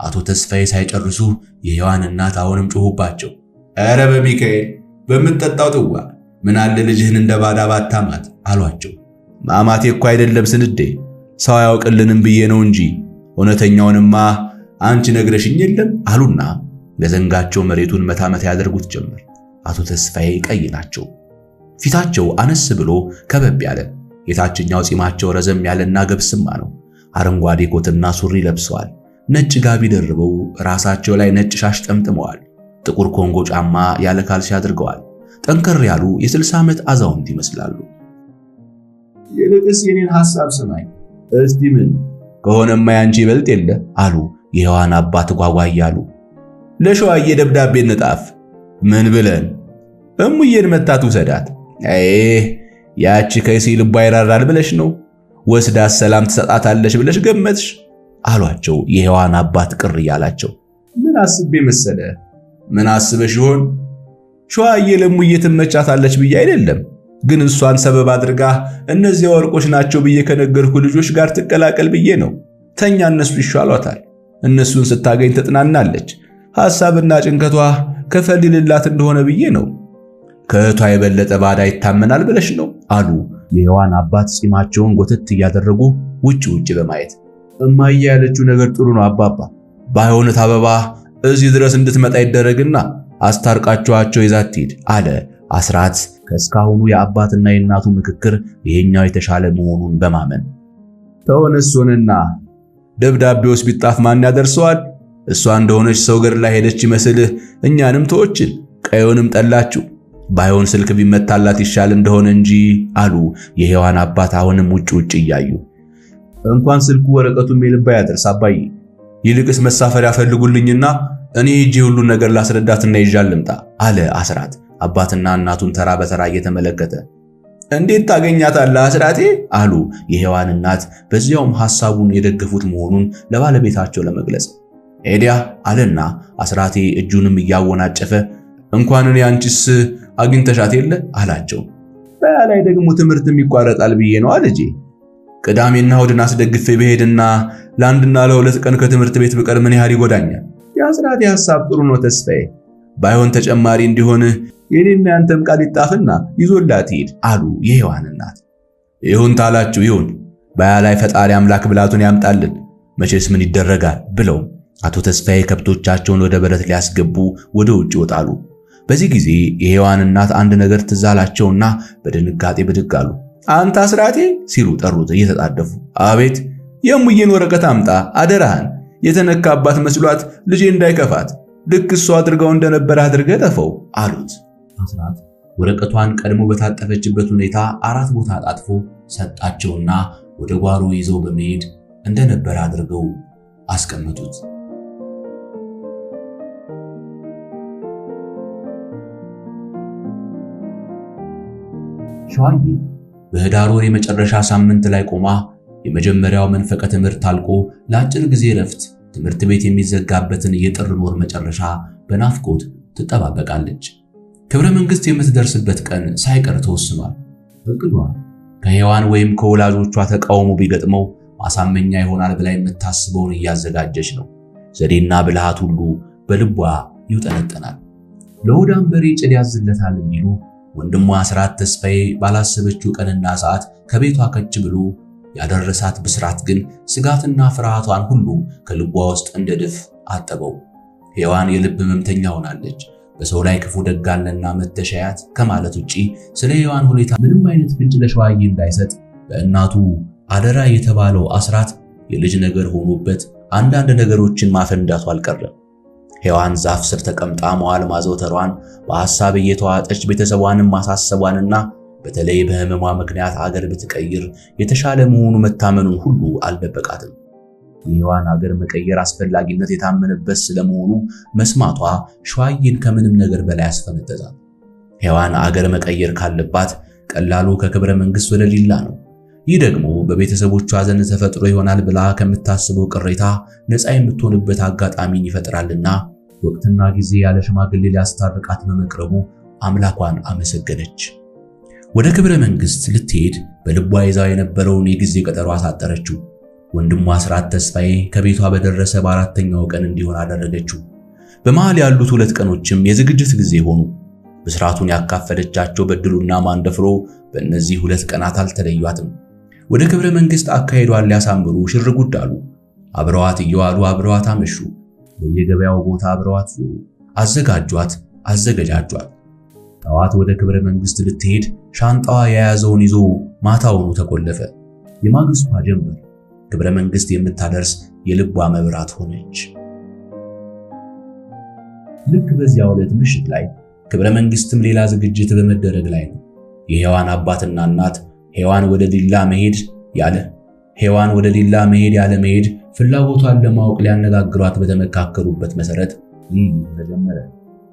አቶ ተስፋዬ ሳይጨርሱ የሔዋን እናት አሁንም ጮሁባቸው። ኧረ በሚካኤል በምትጠጣው ጥዋ ምን አለ ልጅህን እንደባዳ ባታማት አሏቸው። ማማቴ እኮ አይደለም ስንዴ ሰው ያውቅልንም ብዬ ነው እንጂ እውነተኛውንማ አንቺ ነግረሽኝ የለም አሉና ለዘንጋቸው መሬቱን መታመት ያደርጉት ጀመር። አቶ ተስፋዬ ቀይ ናቸው። ፊታቸው አነስ ብሎ ከበብ ያለ የታችኛው ጺማቸው ረዘም ያለና ገብስማ ነው። አረንጓዴ ኮትና ሱሪ ለብሰዋል። ነጭ ጋቢ ደርበው ራሳቸው ላይ ነጭ ሻሽ ጠምጥመዋል። ጥቁር ኮንጎ ጫማ ያለ ካልሲ አድርገዋል። ጠንከር ያሉ የ60 ዓመት አዛውንት ይመስላሉ። የልቅስ የኔን ሐሳብ ስማኝ እስቲ ምን ከሆነማ ያንቺ ይበልጥ የለ አሉ የሔዋን አባት ጓጓያሉ። ለሸዋዬ ደብዳቤ እንጣፍ ምን ብለን እሙዬን መታት ውሰዳት። ያቺ ከይሲ ልቧ ይራራል ብለሽ ነው ወስዳት ሰላም ትሰጣታለሽ ብለሽ ገመትሽ አሏቸው የሔዋን አባት ቅር ያላቸው። ምን አስቤ መሰለ ምን አስበሽ ይሆን ሸዋዬ ለሙዬ ትመቻታለች ብዬ አይደለም ግን እሷን ሰበብ አድርጋ እነዚህ ወርቆች ናቸው ብዬ ከነገርኩ ልጆች ጋር ትቀላቀል ብዬ ነው። ተኛ እነሱ ይሻሏታል። እነሱን ስታገኝ ትጥናናለች። ሐሳብና ጭንቀቷ ከፈልልላት እንደሆነ ብዬ ነው። ከእቷ የበለጠ ባዳ ይታመናል ብለሽ ነው አሉ የሔዋን አባት ጺማቸውን ጎተት ያደረጉ ውጭ በማየት። እማዬ ያለችው ነገር ጥሩ ነው አባባ። ባይሆንት አበባ እዚህ ድረስ እንድትመጣ ይደረግና አስታርቃቸዋቸው ይዛት ትሄድ አለ አስራት ከስካሁኑ የአባትና የእናቱ ምክክር ይሄኛው የተሻለ መሆኑን በማመን። ተወነሱንና ደብዳቤውስ ቢጣፍ ማን ያደርሰዋል? እሷ እንደሆነች ሰው ገድላ ሄደች ይመስልህ እኛንም ተወችን ቀዩንም ጠላችሁ። ባይሆን ስልክ ቢመታላት ይሻል እንደሆነ እንጂ አሉ የሔዋን አባት አሁንም ውጭ እያዩ። እንኳን ስልኩ ወረቀቱን ሜልባ ያደርስ አባዬ ይልቅስ መሳፈሪያ ፈልጉልኝና እኔ ሄጄ ሁሉን ነገር ላስረዳትና ይዣል ልምጣ አለ አስራት አባትና እናቱን ተራ በተራ እየተመለከተ። እንዴት ታገኛታለህ አስራቴ አሉ የሔዋን እናት በዚያውም ሐሳቡን የደገፉት መሆኑን ለባለቤታቸው ለመግለጽ። ኤዲያ አለና አስራቴ እጁንም እያወናጨፈ እንኳን እኔ አንቺስ አግኝተሻት የለ አላቸው። በላይ ደግሞ ትምህርትም ይቋረጣል ብዬ ነው ልጄ። ቅዳሜና እሑድን አስደግፌ በሄድና ለአንድና ለሁለት ቀን ከትምህርት ቤት ብቀር ምን ያህል ይጎዳኛል። የአስራቴ ሐሳብ ጥሩ ነው ተስፋዬ። ባይሆን ተጨማሪ እንዲሆን የኔና ያንተም ቃል ይጣፍና ይዞላት ሄድ አሉ የሔዋን እናት። ይሁን ታላችሁ ይሁን በላይ ፈጣሪ አምላክ ብላቱን ያምጣልን መቼስ ምን ይደረጋል ብለው አቶ ተስፋዬ ከብቶቻቸውን ወደ በረት ሊያስገቡ ወደ ውጭ ወጣሉ። በዚህ ጊዜ የሔዋን እናት አንድ ነገር ትዛላቸውና በድንጋጤ ብድግ አሉ። አንተ አስራቴ ሲሉ ጠሩት እየተጣደፉ። አቤት የሙዬን ወረቀት አምጣ አደራህን። የተነካባት መስሏት ልጄ እንዳይከፋት ልክ እሷ አድርገው እንደነበር አድርገህ ጠፈው አሉት። አስራት ወረቀቷን ቀድሞ በታጠፈችበት ሁኔታ 4 ቦታ አጣጥፎ ሰጣቸውና ወደ ጓሮ ይዘው በመሄድ እንደነበር አድርገው አስቀመጡት። ሸዋዬ በህዳር ወር የመጨረሻ ሳምንት ላይ ቆማ የመጀመሪያው መንፈቀ ትምህርት አልቆ ለአጭር ጊዜ ረፍት ትምህርት ቤት የሚዘጋበትን የጥር ወር መጨረሻ በናፍቆት ትጠባበቃለች። ክብረ መንግስት የምትደርስበት ቀን ሳይቀር ተወስኗል። በቅዷ ከሔዋን ወይም ከወላጆቿ ተቃውሞ ቢገጥመው ማሳመኛ ይሆናል ብላ የምታስበውን እያዘጋጀች ነው። ዘዴና ብልሃት ሁሉ በልቧ ይውጠነጠናል። ለሆዳም በሬ ጭድ ያዝለታል እንዲሉ ወንድሟ አስራት ተስፋዬ ባላሰበችው ቀንና ሰዓት ከቤቷ ከች ብሎ ያደረሳት ብስራት ግን ስጋትና ፍርሃቷን ሁሉ ከልቧ ውስጥ እንደ ድፍ አጠበው። ሔዋን የልብ ህመምተኛ ሆናለች። በሰው ላይ ክፉ ደጋለና መተሻያት ከማለት ውጪ ስለ ሔዋን ሁኔታ ምንም አይነት ፍንጭ ለሸዋዬ እንዳይሰጥ በእናቱ አደራ የተባለው አስራት የልጅ ነገር ሆኖበት አንዳንድ ነገሮችን ማፈንዳቱ አልቀረም። ሔዋን ዛፍ ስር ተቀምጣ መዋል ማዘውተሯን በሐሳብ እየተዋጠች ቤተሰቧንም ማሳሰቧንና በተለይ በህመሟ ምክንያት አገር ብትቀይር የተሻለ መሆኑ መታመኑን ሁሉ አልደበቃትም። የሔዋን አገር መቀየር አስፈላጊነት የታመነበት ስለመሆኑ መስማቷ ሸዋዬን ከምንም ነገር በላይ አስፈነጠዛት። ሔዋን አገር መቀየር ካለባት ቀላሉ ከክብረ መንግስት ወደ ዲላ ነው። ይህ ደግሞ በቤተሰቦቿ ዘንድ ተፈጥሮ ይሆናል ብላ ከምታስበው ቅሬታ ነፃ የምትሆንበት አጋጣሚን ይፈጥራልና ወቅትና ጊዜ ያለ ሽማግሌ ሊያስታርቃት በመቅረቡ አምላኳን አመሰገነች። ወደ ክብረ መንግስት ልትሄድ በልቧ ይዛው የነበረውን የጊዜ ቀጠሮ አሳጠረችው። ወንድሟ አስራት ተስፋዬ ከቤቷ በደረሰ በአራተኛው ቀን እንዲሆን አደረገችው። በመሃል ያሉት 2 ቀኖችም የዝግጅት ጊዜ ሆኑ። ብስራቱን ያካፈለቻቸው በድሉና ማንደፍሮ በእነዚህ 2 ቀናት አልተለዩአትም። ወደ ክብረ መንግስት አካሄዷን ሊያሳምሩ ሽርጉድ አሉ። አብረዋት እየዋሉ አብረዋት አመሹ። በየገበያው ቦታ አብረዋት ዞሩ። አዘገጃጇት። ጠዋት ወደ ክብረ መንግስት ልትሄድ ሻንጣዋ የያዘውን ይዞ ማታውኑ ተቆለፈ። የማግስቷ ጀንበር ክብረ መንግስት የምታደርስ የልቧ መብራት ሆነች። ልክ በዚያው ዕለት ምሽት ላይ ክብረ መንግስትም ሌላ ዝግጅት በመደረግ ላይ ነው። የሔዋን አባትና እናት ሔዋን ወደ ዲላ መሄድ ያለ መሄድ ፍላጎቷን ለማወቅ ሊያነጋግሯት በተመካከሩበት መሰረት ይህ ተጀመረ።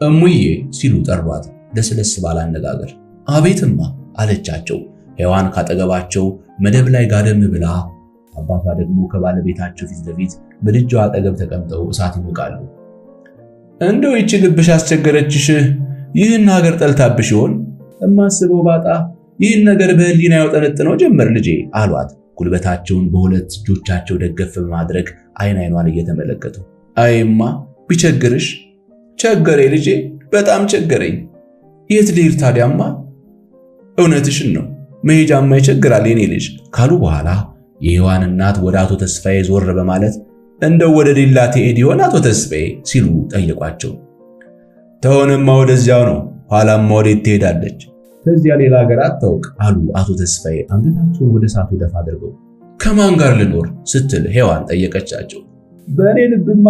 እሙዬ ሲሉ ጠሯት ደስለስ ባለ አነጋገር። አቤትማ አለቻቸው። ሔዋን ካጠገባቸው መደብ ላይ ጋደም ብላ፣ አባቷ ደግሞ ከባለቤታቸው ፊት ለፊት በድጃው አጠገብ ተቀምጠው እሳት ይሞቃሉ። እንደው ይቺ ልብሽ አስቸገረችሽ? ይህን ሀገር ጠልታብሽ ይሆን? እማስበው ባጣ ይህን ነገር በህሊና ያውጠነጥነው ጀመር ልጄ አሏት። ጉልበታቸውን በሁለት እጆቻቸው ደገፍ በማድረግ አይኗን እየተመለከቱ። አይማ ቢቸግርሽ? ቸገሬ ልጄ፣ በጣም ቸገረኝ። የት ልሂድ ታዲያማ? እውነትሽን ነው፣ መሄጃማ ይቸግራል የኔ ልጅ ካሉ በኋላ የሔዋን እናት ወደ አቶ ተስፋዬ ዞር በማለት እንደው ወደ ዲላ ትሄድ ይሆን አቶ ተስፋዬ ሲሉ ጠየቋቸው። ተሆነማ ወደዚያው ነው፣ ኋላማ ወዴት ትሄዳለች? ከዚያ ሌላ ሀገር አታውቅ አሉ አቶ ተስፋዬ አንገታቸውን ወደ እሳቱ ደፋ አድርገው። ከማን ጋር ልኖር ስትል ሔዋን ጠየቀቻቸው። በእኔ ልብማ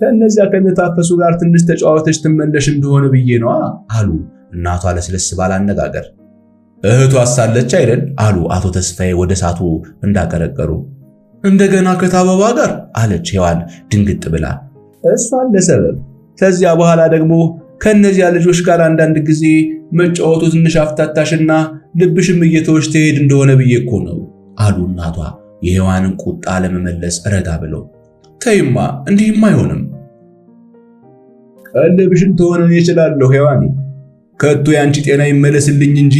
ከነዚያ ከነታፈሱ ጋር ትንሽ ተጫዋተሽ ትመለሽ እንደሆነ ብዬ ነው አሉ እናቷ ለስለስ ባለ አነጋገር። እህቷ አሳለች አይደል አሉ አቶ ተስፋዬ ወደ እሳቱ እንዳቀረቀሩ። እንደገና ከታበባ ጋር አለች ሔዋን ድንግጥ ብላ። እሷን ለሰበብ ከዚያ በኋላ ደግሞ ከነዚያ ልጆች ጋር አንዳንድ ጊዜ መጫወቱ ትንሽ አፍታታሽና ልብሽም እየተወሽ ትሄድ እንደሆነ ብዬ እኮ ነው አሉ እናቷ የሔዋንን ቁጣ ለመመለስ ረጋ ብለው። ተይማ እንዲህም አይሆንም። ቀልብሽን ተሆነን ይችላልው ሔዋኔ፣ ከቶ ያንቺ ጤና ይመለስልኝ እንጂ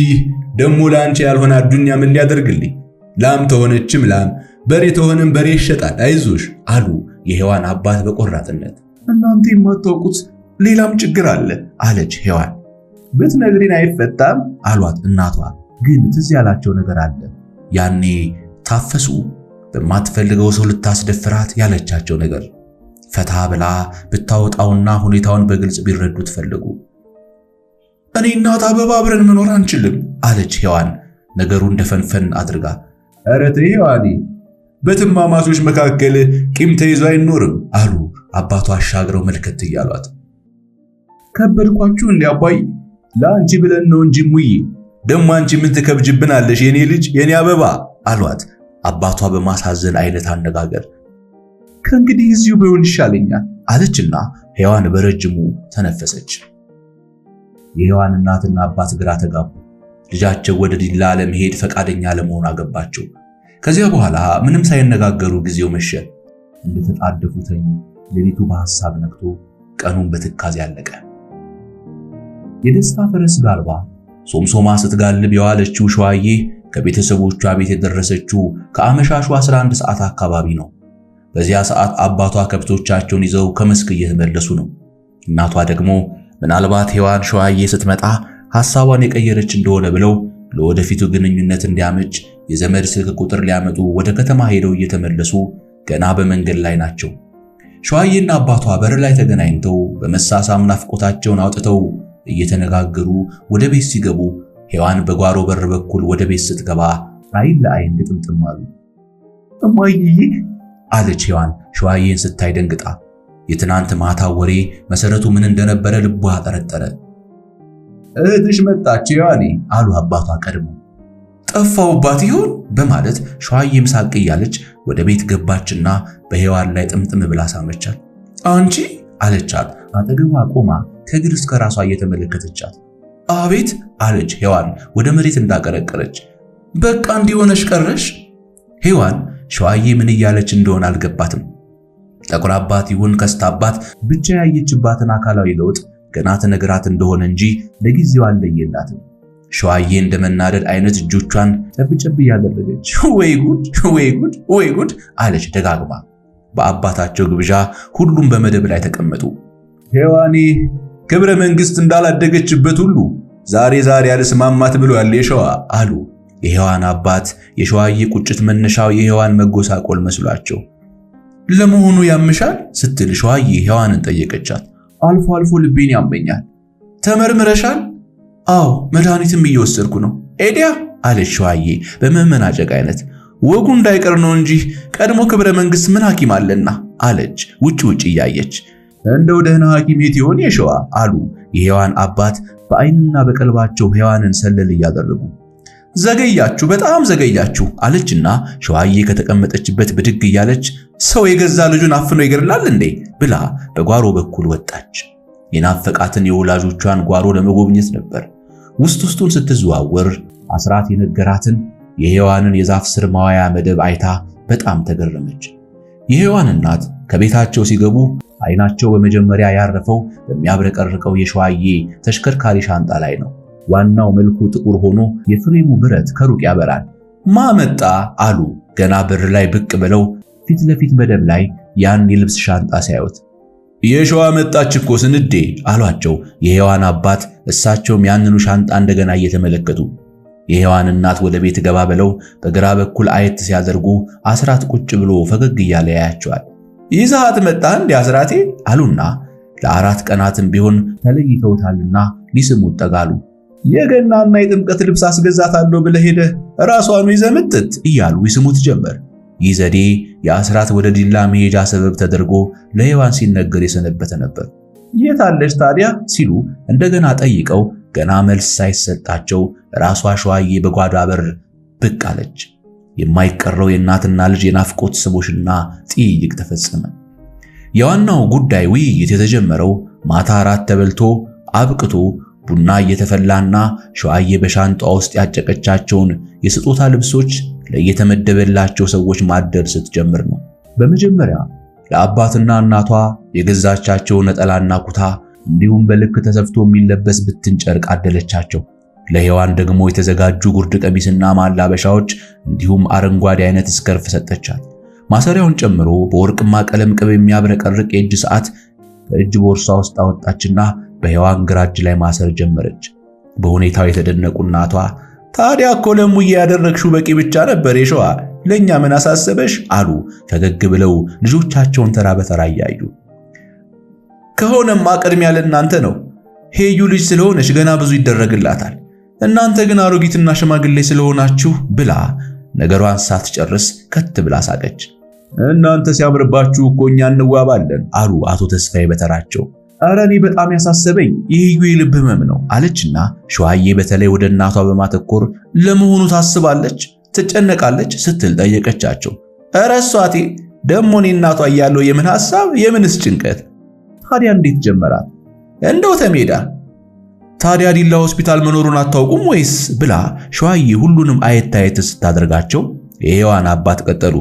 ደሞ ላንቺ ያልሆነ አዱኛ ምን ሊያደርግልኝ? ላም ተሆነችም ላም፣ በሬ ተሆነም በሬ ይሸጣል፣ አይዞሽ አሉ የሔዋን አባት በቆራጥነት። እናንተ የማታውቁት ሌላም ችግር አለ አለች ሔዋን። ብትነግሪን አይፈታም አሏት እናቷ። ግን ትዝ ያላቸው ነገር አለ። ያኔ ታፈሱ በማትፈልገው ሰው ልታስደፍራት ያለቻቸው ነገር ፈታ ብላ ብታወጣውና ሁኔታውን በግልጽ ቢረዱት ፈልጉ። እኔ እናት አበባ አብረን መኖር አንችልም አለች ሔዋን ነገሩን ደፈንፈን አድርጋ። ኧረ ተይ ሔዋኔ፣ በትማማቾች መካከል ቂም ተይዞ አይኖርም አሉ አባቷ አሻግረው መልከት እያሏት። ከበድኳችሁ እንዴ አባይ? ለአንቺ ብለን ነው እንጂ ሙዬ፣ ደሞ አንቺ ምን ትከብጅብናለሽ የኔ ልጅ የኔ አበባ አሏት አባቷ በማሳዘን አይነት አነጋገር። ከእንግዲህ እዚሁ ቢሆን ይሻለኛል አለችና ሔዋን በረጅሙ ተነፈሰች። የሔዋን እናትና አባት ግራ ተጋቡ። ልጃቸው ወደ ዲላ ለመሄድ ፈቃደኛ ለመሆን አገባቸው። ከዚያ በኋላ ምንም ሳይነጋገሩ ጊዜው መሸ። እንደተጣደፉ ተኙ። ሌሊቱ በሐሳብ ነክቶ ቀኑን በትካዜ አለቀ። የደስታ ፈረስ ጋልባ ሶምሶማ ስትጋልብ የዋለችው ሸዋዬ ከቤተሰቦቿ ቤት የደረሰችው ከአመሻሹ 11 ሰዓት አካባቢ ነው። በዚያ ሰዓት አባቷ ከብቶቻቸውን ይዘው ከመስክ እየተመለሱ ነው። እናቷ ደግሞ ምናልባት ሔዋን ሸዋዬ ስትመጣ ሐሳቧን የቀየረች እንደሆነ ብለው ለወደፊቱ ግንኙነት እንዲያመች የዘመድ ስልክ ቁጥር ሊያመጡ ወደ ከተማ ሄደው እየተመለሱ ገና በመንገድ ላይ ናቸው። ሸዋዬና አባቷ በር ላይ ተገናኝተው በመሳሳም ናፍቆታቸውን አውጥተው እየተነጋገሩ ወደ ቤት ሲገቡ ሔዋን በጓሮ በር በኩል ወደ ቤት ስትገባ አይን ለአይን ግጥምጥም አሉ። እማዬ አለች ሔዋን ሸዋዬን ስታይ ደንግጣ። የትናንት ማታ ወሬ መሰረቱ ምን እንደነበረ ልቧ ጠረጠረ። እህትሽ መጣች ሔዋኔ አሉ አባቷ ቀድሞ። ጠፋውባት ይሆን በማለት ሸዋዬም ሳቅ እያለች ወደ ቤት ገባችና በሔዋን ላይ ጥምጥም ብላ ሳመቻት። አንቺ አለቻት አጠገቧ ቆማ ከእግር እስከ ራሷ እየተመለከተቻት። አቤት አለች ሔዋን ወደ መሬት እንዳቀረቀረች። በቃ እንዲሆነሽ ቀረሽ? ሔዋን ሸዋዬ ምን እያለች እንደሆነ አልገባትም። ጠቁራባት ይሁን ከስታባት ብቻ ያየችባትን አካላዊ ለውጥ ገና ተነግራት እንደሆነ እንጂ ለጊዜው አልለየላትም። ሸዋዬ እንደመናደድ አይነት እጆቿን ጨብጨብ እያደረገች ወይ ጉድ ወይ ጉድ ወይ ጉድ አለች ደጋግማ። በአባታቸው ግብዣ ሁሉም በመደብ ላይ ተቀመጡ። ሔዋኔ ክብረ መንግስት እንዳላደገችበት ሁሉ ዛሬ ያልስማማት ብሎ ያለ የሸዋ አሉ። የሔዋን አባት የሸዋዬ ቁጭት መነሻው የሔዋን መጎሳቆል መስሏቸው። ለመሆኑ ያምሻል ስትል ሸዋዬ ሔዋንን ጠየቀቻት። አልፎ አልፎ ልቤን ያመኛል። ተመርምረሻል? አዎ መድኃኒትም እየወሰድኩ ነው። ኤዲያ አለች ሸዋዬ በመመናጨቅ አይነት። ወጉ እንዳይቀር ነው እንጂ ቀድሞ ክብረ መንግስት ምን ሐኪም አለና አለች ውጭ እያየች። እንደው ደህና ሐኪም የት ይሆን የሸዋ አሉ የሔዋን አባት በአይንና በቀልባቸው ሔዋንን ሰለል እያደረጉ። ዘገያችሁ በጣም ዘገያችሁ አለችና ሸዋዬ ከተቀመጠችበት ብድግ እያለች ሰው የገዛ ልጁን አፍኖ ይገርላል እንዴ ብላ በጓሮ በኩል ወጣች። የናፈቃትን የወላጆቿን ጓሮ ለመጎብኘት ነበር። ውስጡን ስትዘዋወር አስራት የነገራትን የሔዋንን የዛፍ ስር ማዋያ መደብ አይታ በጣም ተገረመች። የሔዋን እናት ከቤታቸው ሲገቡ አይናቸው በመጀመሪያ ያረፈው በሚያብረቀርቀው የሸዋዬ ተሽከርካሪ ሻንጣ ላይ ነው። ዋናው መልኩ ጥቁር ሆኖ የፍሬሙ ብረት ከሩቅ ያበራል። ማመጣ አሉ ገና በር ላይ ብቅ ብለው ፊት ለፊት መደብ ላይ ያን የልብስ ሻንጣ ሲያዩት። የሸዋ መጣች እኮ ስንዴ አሏቸው የሔዋን አባት እሳቸውም ያንኑ ሻንጣ እንደገና እየተመለከቱ። የሔዋን እናት ወደ ቤት ገባ ብለው በግራ በኩል አየት ሲያደርጉ አስራት ቁጭ ብሎ ፈገግ እያለ ያያቸዋል። ይዛት መጣ እንዴ አስራቴ አሉና ለአራት ቀናትም ቢሆን ተለይተውታልና ሊስሙት ጠጋሉ። የገናና የጥምቀት ልብስ አስገዛታለሁ ብለህ ሄደህ ራሷን ይዘምጥት እያሉ ይስሙት ጀመር። ይህ ዘዴ የአስራት ወደ ዲላ መሄጃ ሰበብ ተደርጎ ለሔዋን ሲነገር የሰነበተ ነበር። የታለች ታዲያ ሲሉ እንደገና ጠይቀው ገና መልስ ሳይሰጣቸው ራሷ ሸዋዬ በጓዳ በር ብቅ አለች። የማይቀረው የእናትና ልጅ የናፍቆት ስቦሽና ጥይቅ ተፈጸመ። የዋናው ጉዳይ ውይይት የተጀመረው ማታ አራት ተበልቶ አብቅቶ ቡና እየተፈላና ሸዋዬ በሻንጣ ውስጥ ያጨቀቻቸውን የስጦታ ልብሶች ለየተመደበላቸው ሰዎች ማደር ስትጀምር ነው። በመጀመሪያ ለአባትና እናቷ የገዛቻቸው ነጠላና ኩታ እንዲሁም በልክ ተሰፍቶ የሚለበስ ብትን ጨርቅ አደለቻቸው። ለሔዋን ደግሞ የተዘጋጁ ጉርድ ቀሚስና ማላበሻዎች እንዲሁም አረንጓዴ አይነት ስከርፍ ሰጠቻት። ማሰሪያውን ጨምሮ በወርቅማ ቀለም ቅብ የሚያብረቀርቅ የእጅ ሰዓት ከእጅ ቦርሳ ውስጥ አወጣችና በሔዋን ግራ እጅ ላይ ማሰር ጀመረች። በሁኔታው የተደነቁ እናቷ ታዲያ እኮ ለሙዬ ያደረግሽው በቂ ብቻ ነበር የሸዋ ለኛ ምን አሳሰበሽ አሉ ፈገግ ብለው ልጆቻቸውን ተራ በተራ እያዩ። ከሆነማ ቅድሚያ ለእናንተ ነው። ሄዩ ልጅ ስለሆነች ገና ብዙ ይደረግላታል። እናንተ ግን አሮጊትና ሽማግሌ ስለሆናችሁ ብላ ነገሯን ሳትጨርስ ከት ብላ ሳቀች። እናንተ ሲያምርባችሁ እኮ እኛ እንዋባለን አሉ አቶ ተስፋዬ በተራቸው። ኧረ እኔ በጣም ያሳሰበኝ የሄዩ የልብ ህመም ነው አለችና ሸዋዬ በተለይ ወደ እናቷ በማተኮር ለመሆኑ ታስባለች ትጨነቃለች ስትል ጠየቀቻቸው። ኧረ እሷቴ ደሞ እኔ እናቷ እያለሁ የምን ሐሳብ የምንስ ጭንቀት። ታዲያ እንዴት ጀመራት? እንደው ተሜዳ ታዲያ ዲላ ሆስፒታል መኖሩን አታውቁም ወይስ ብላ ሸዋዬ ሁሉንም አየት ስታደርጋቸው የሔዋን አባት ቀጠሉ።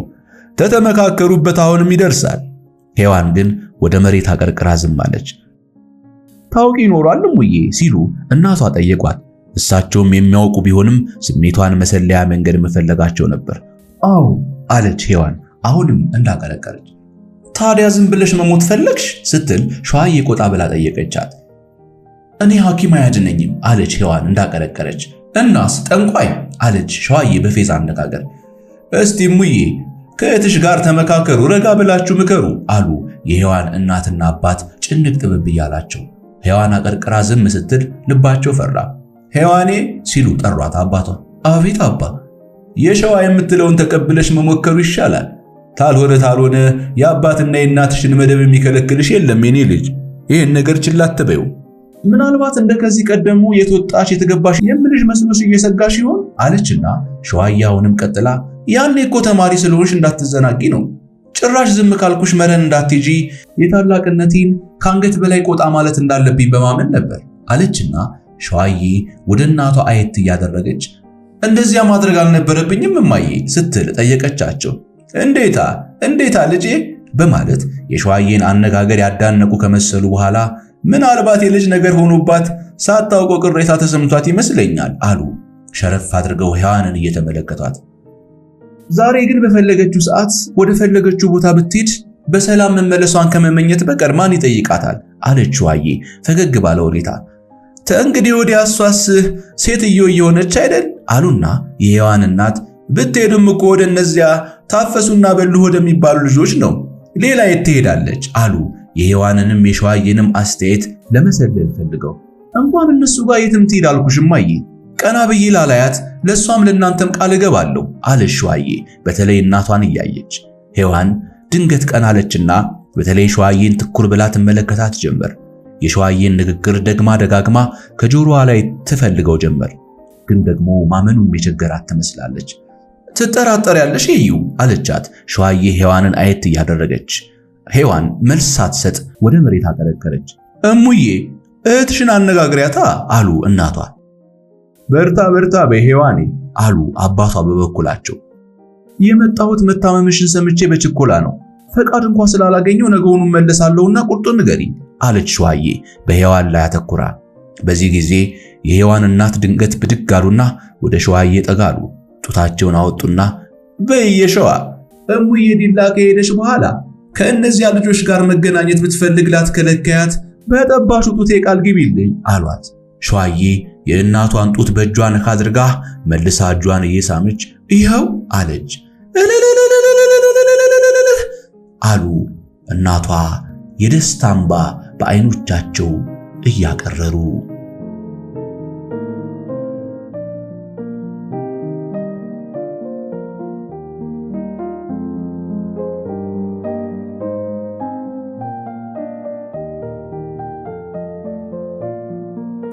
ተተመካከሩበት አሁንም ይደርሳል። ሔዋን ግን ወደ መሬት አቀርቅራ ዝም አለች። ታውቂ ይኖራል ሙዬ ሲሉ እናቷ ጠየቋት። እሳቸውም የሚያውቁ ቢሆንም ስሜቷን መሰለያ መንገድ መፈለጋቸው ነበር። አዎ አለች ሔዋን አሁንም እንዳቀረቀረች። ታዲያ ዝም ብለሽ መሞት ፈለግሽ ስትል ሸዋዬ ቆጣ ብላ ጠየቀቻት። እኔ ሐኪም አያድነኝም አለች ሔዋን እንዳቀረቀረች። እናስ ጠንቋይ አለች ሸዋዬ በፌዛ አነጋገር። እስቲ ሙዬ ከእህትሽ ጋር ተመካከሩ፣ ረጋ ብላችሁ ምከሩ አሉ የሔዋን እናትና አባት ጭንቅ ጥብብ እያላቸው። ሔዋን አቀርቅራ ዝም ስትል ልባቸው ፈራ። ሔዋኔ ሲሉ ጠሯት አባቷ። አቤት አባ። የሸዋ የምትለውን ተቀብለሽ መሞከሩ ይሻላል። ታልሆነ የአባትና የእናትሽን መደብ የሚከለክልሽ የለም የኔ ልጅ። ይህን ነገር ችላ አትበይው። ምናልባት እንደከዚህ ቀደሙ የተወጣሽ የተገባሽ የምልሽ መስሎሽ እየሰጋሽ ይሆን አለችና ሸዋዬ አሁንም ቀጥላ ያኔ እኮ ተማሪ ስለሆንሽ እንዳትዘናጊ ነው። ጭራሽ ዝም ካልኩሽ መረን እንዳትጂ የታላቅነቴን ካንገት በላይ ቆጣ ማለት እንዳለብኝ በማመን ነበር አለችና ሸዋዬ ወደ እናቷ አየት እያደረገች እንደዚያ ማድረግ አልነበረብኝም እማዬ ስትል ጠየቀቻቸው። እንዴታ ልጄ በማለት የሸዋዬን አነጋገር ያዳነቁ ከመሰሉ በኋላ ምናልባት የልጅ ነገር ሆኖባት ሳታውቀው ቅሬታ ተሰምቷት ይመስለኛል አሉ ሸረፍ አድርገው ሔዋንን እየተመለከቷት። ዛሬ ግን በፈለገችው ሰዓት ወደ ፈለገችው ቦታ ብትሄድ በሰላም መመለሷን ከመመኘት በቀር ማን ይጠይቃታል አለች ሸዋዬ ፈገግ ባለ ሁኔታ። ተእንግዲህ ወዲያ እሷስ ሴትዮ እየሆነች አይደል አሉና የሔዋን እናት ብትሄድም እኮ ወደ እነዚያ ታፈሱና በሉ ወደሚባሉ ልጆች ነው ሌላ የት ትሄዳለች አሉ የሔዋንንም የሸዋዬንም አስተያየት ለመሰለል ፈልገው። እንኳን እነሱ ጋር የትም ትሄድ አልኩሽ እማዬ ቀና ብዬ ላላያት ለሷም ለናንተም ቃል እገባለሁ አለች ሸዋዬ በተለይ እናቷን እያየች። ሔዋን ድንገት ቀና አለችና በተለይ ሸዋዬን ትኩር ብላ ትመለከታት ጀመር። የሸዋዬን ንግግር ደግማ ደጋግማ ከጆሮዋ ላይ ትፈልገው ጀመር። ግን ደግሞ ማመኑን የቸገራት ትመስላለች። ትጠራጠሪያለሽ እዩ አለቻት ሸዋዬ ሔዋንን አየት እያደረገች። ሔዋን መልስ ሳትሰጥ ወደ መሬት አቀረቀረች። እሙዬ እህትሽን አነጋግሪያታ አሉ እናቷ። በርታ በሔዋኔ አሉ አባቷ በበኩላቸው። የመጣሁት መታመምሽን ሰምቼ በችኮላ ነው። ፈቃድ እንኳን ስላላገኘው ነገውኑ መለሳለሁና ቁርጡን ንገሪኝ አለች ሸዋዬ በሔዋን ላይ አተኩራ። በዚህ ጊዜ የሔዋን እናት ድንገት ብድግ አሉና ወደ ሸዋዬ ጠጋሉ። ጡታቸውን አወጡና በየሸዋ እሙዬ ዲላ ከሄደሽ በኋላ ከእነዚያ ልጆች ጋር መገናኘት ብትፈልግ ላትከለከያት በጠባሹ ጡቴ ቃል ግቢልኝ አሏት። ሸዋዬ የእናቷን ጡት በእጇ ነካ አድርጋ መልሳ እጇን እየሳመች ይኸው አለች። አሉ እናቷ የደስታ እንባ በዓይኖቻቸው እያቀረሩ።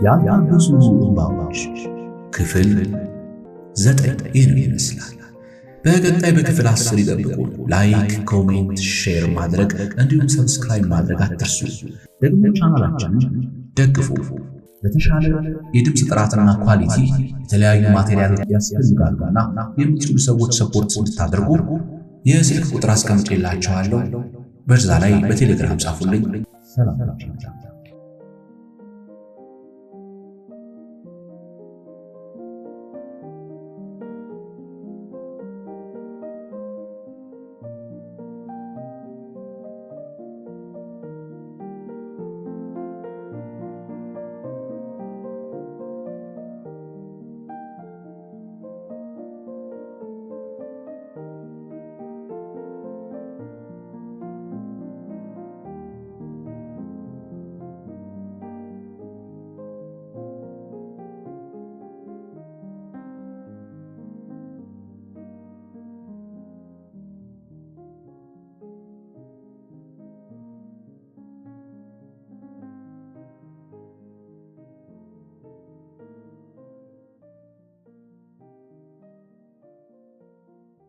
ያልታበሱ እንባዎች ክፍል 9 ይህን ይመስላል። በቀጣይ በክፍል 10 ይጠብቁ። ላይክ፣ ኮሜንት፣ ሼር ማድረግ እንዲሁም ሰብስክራይብ ማድረግ አትርሱ። ደግሞ ቻናላችንን ደግፉ። ለተሻለ የድምጽ ጥራትና ኳሊቲ የተለያዩ ማቴሪያሎች ያስፈልጋሉና የምትችሉ ሰዎች ሰፖርት እንድታደርጉ የስልክ ቁጥር አስቀምጬላችኋለሁ። በዛ ላይ በቴሌግራም ጻፉልኝ። ሰላም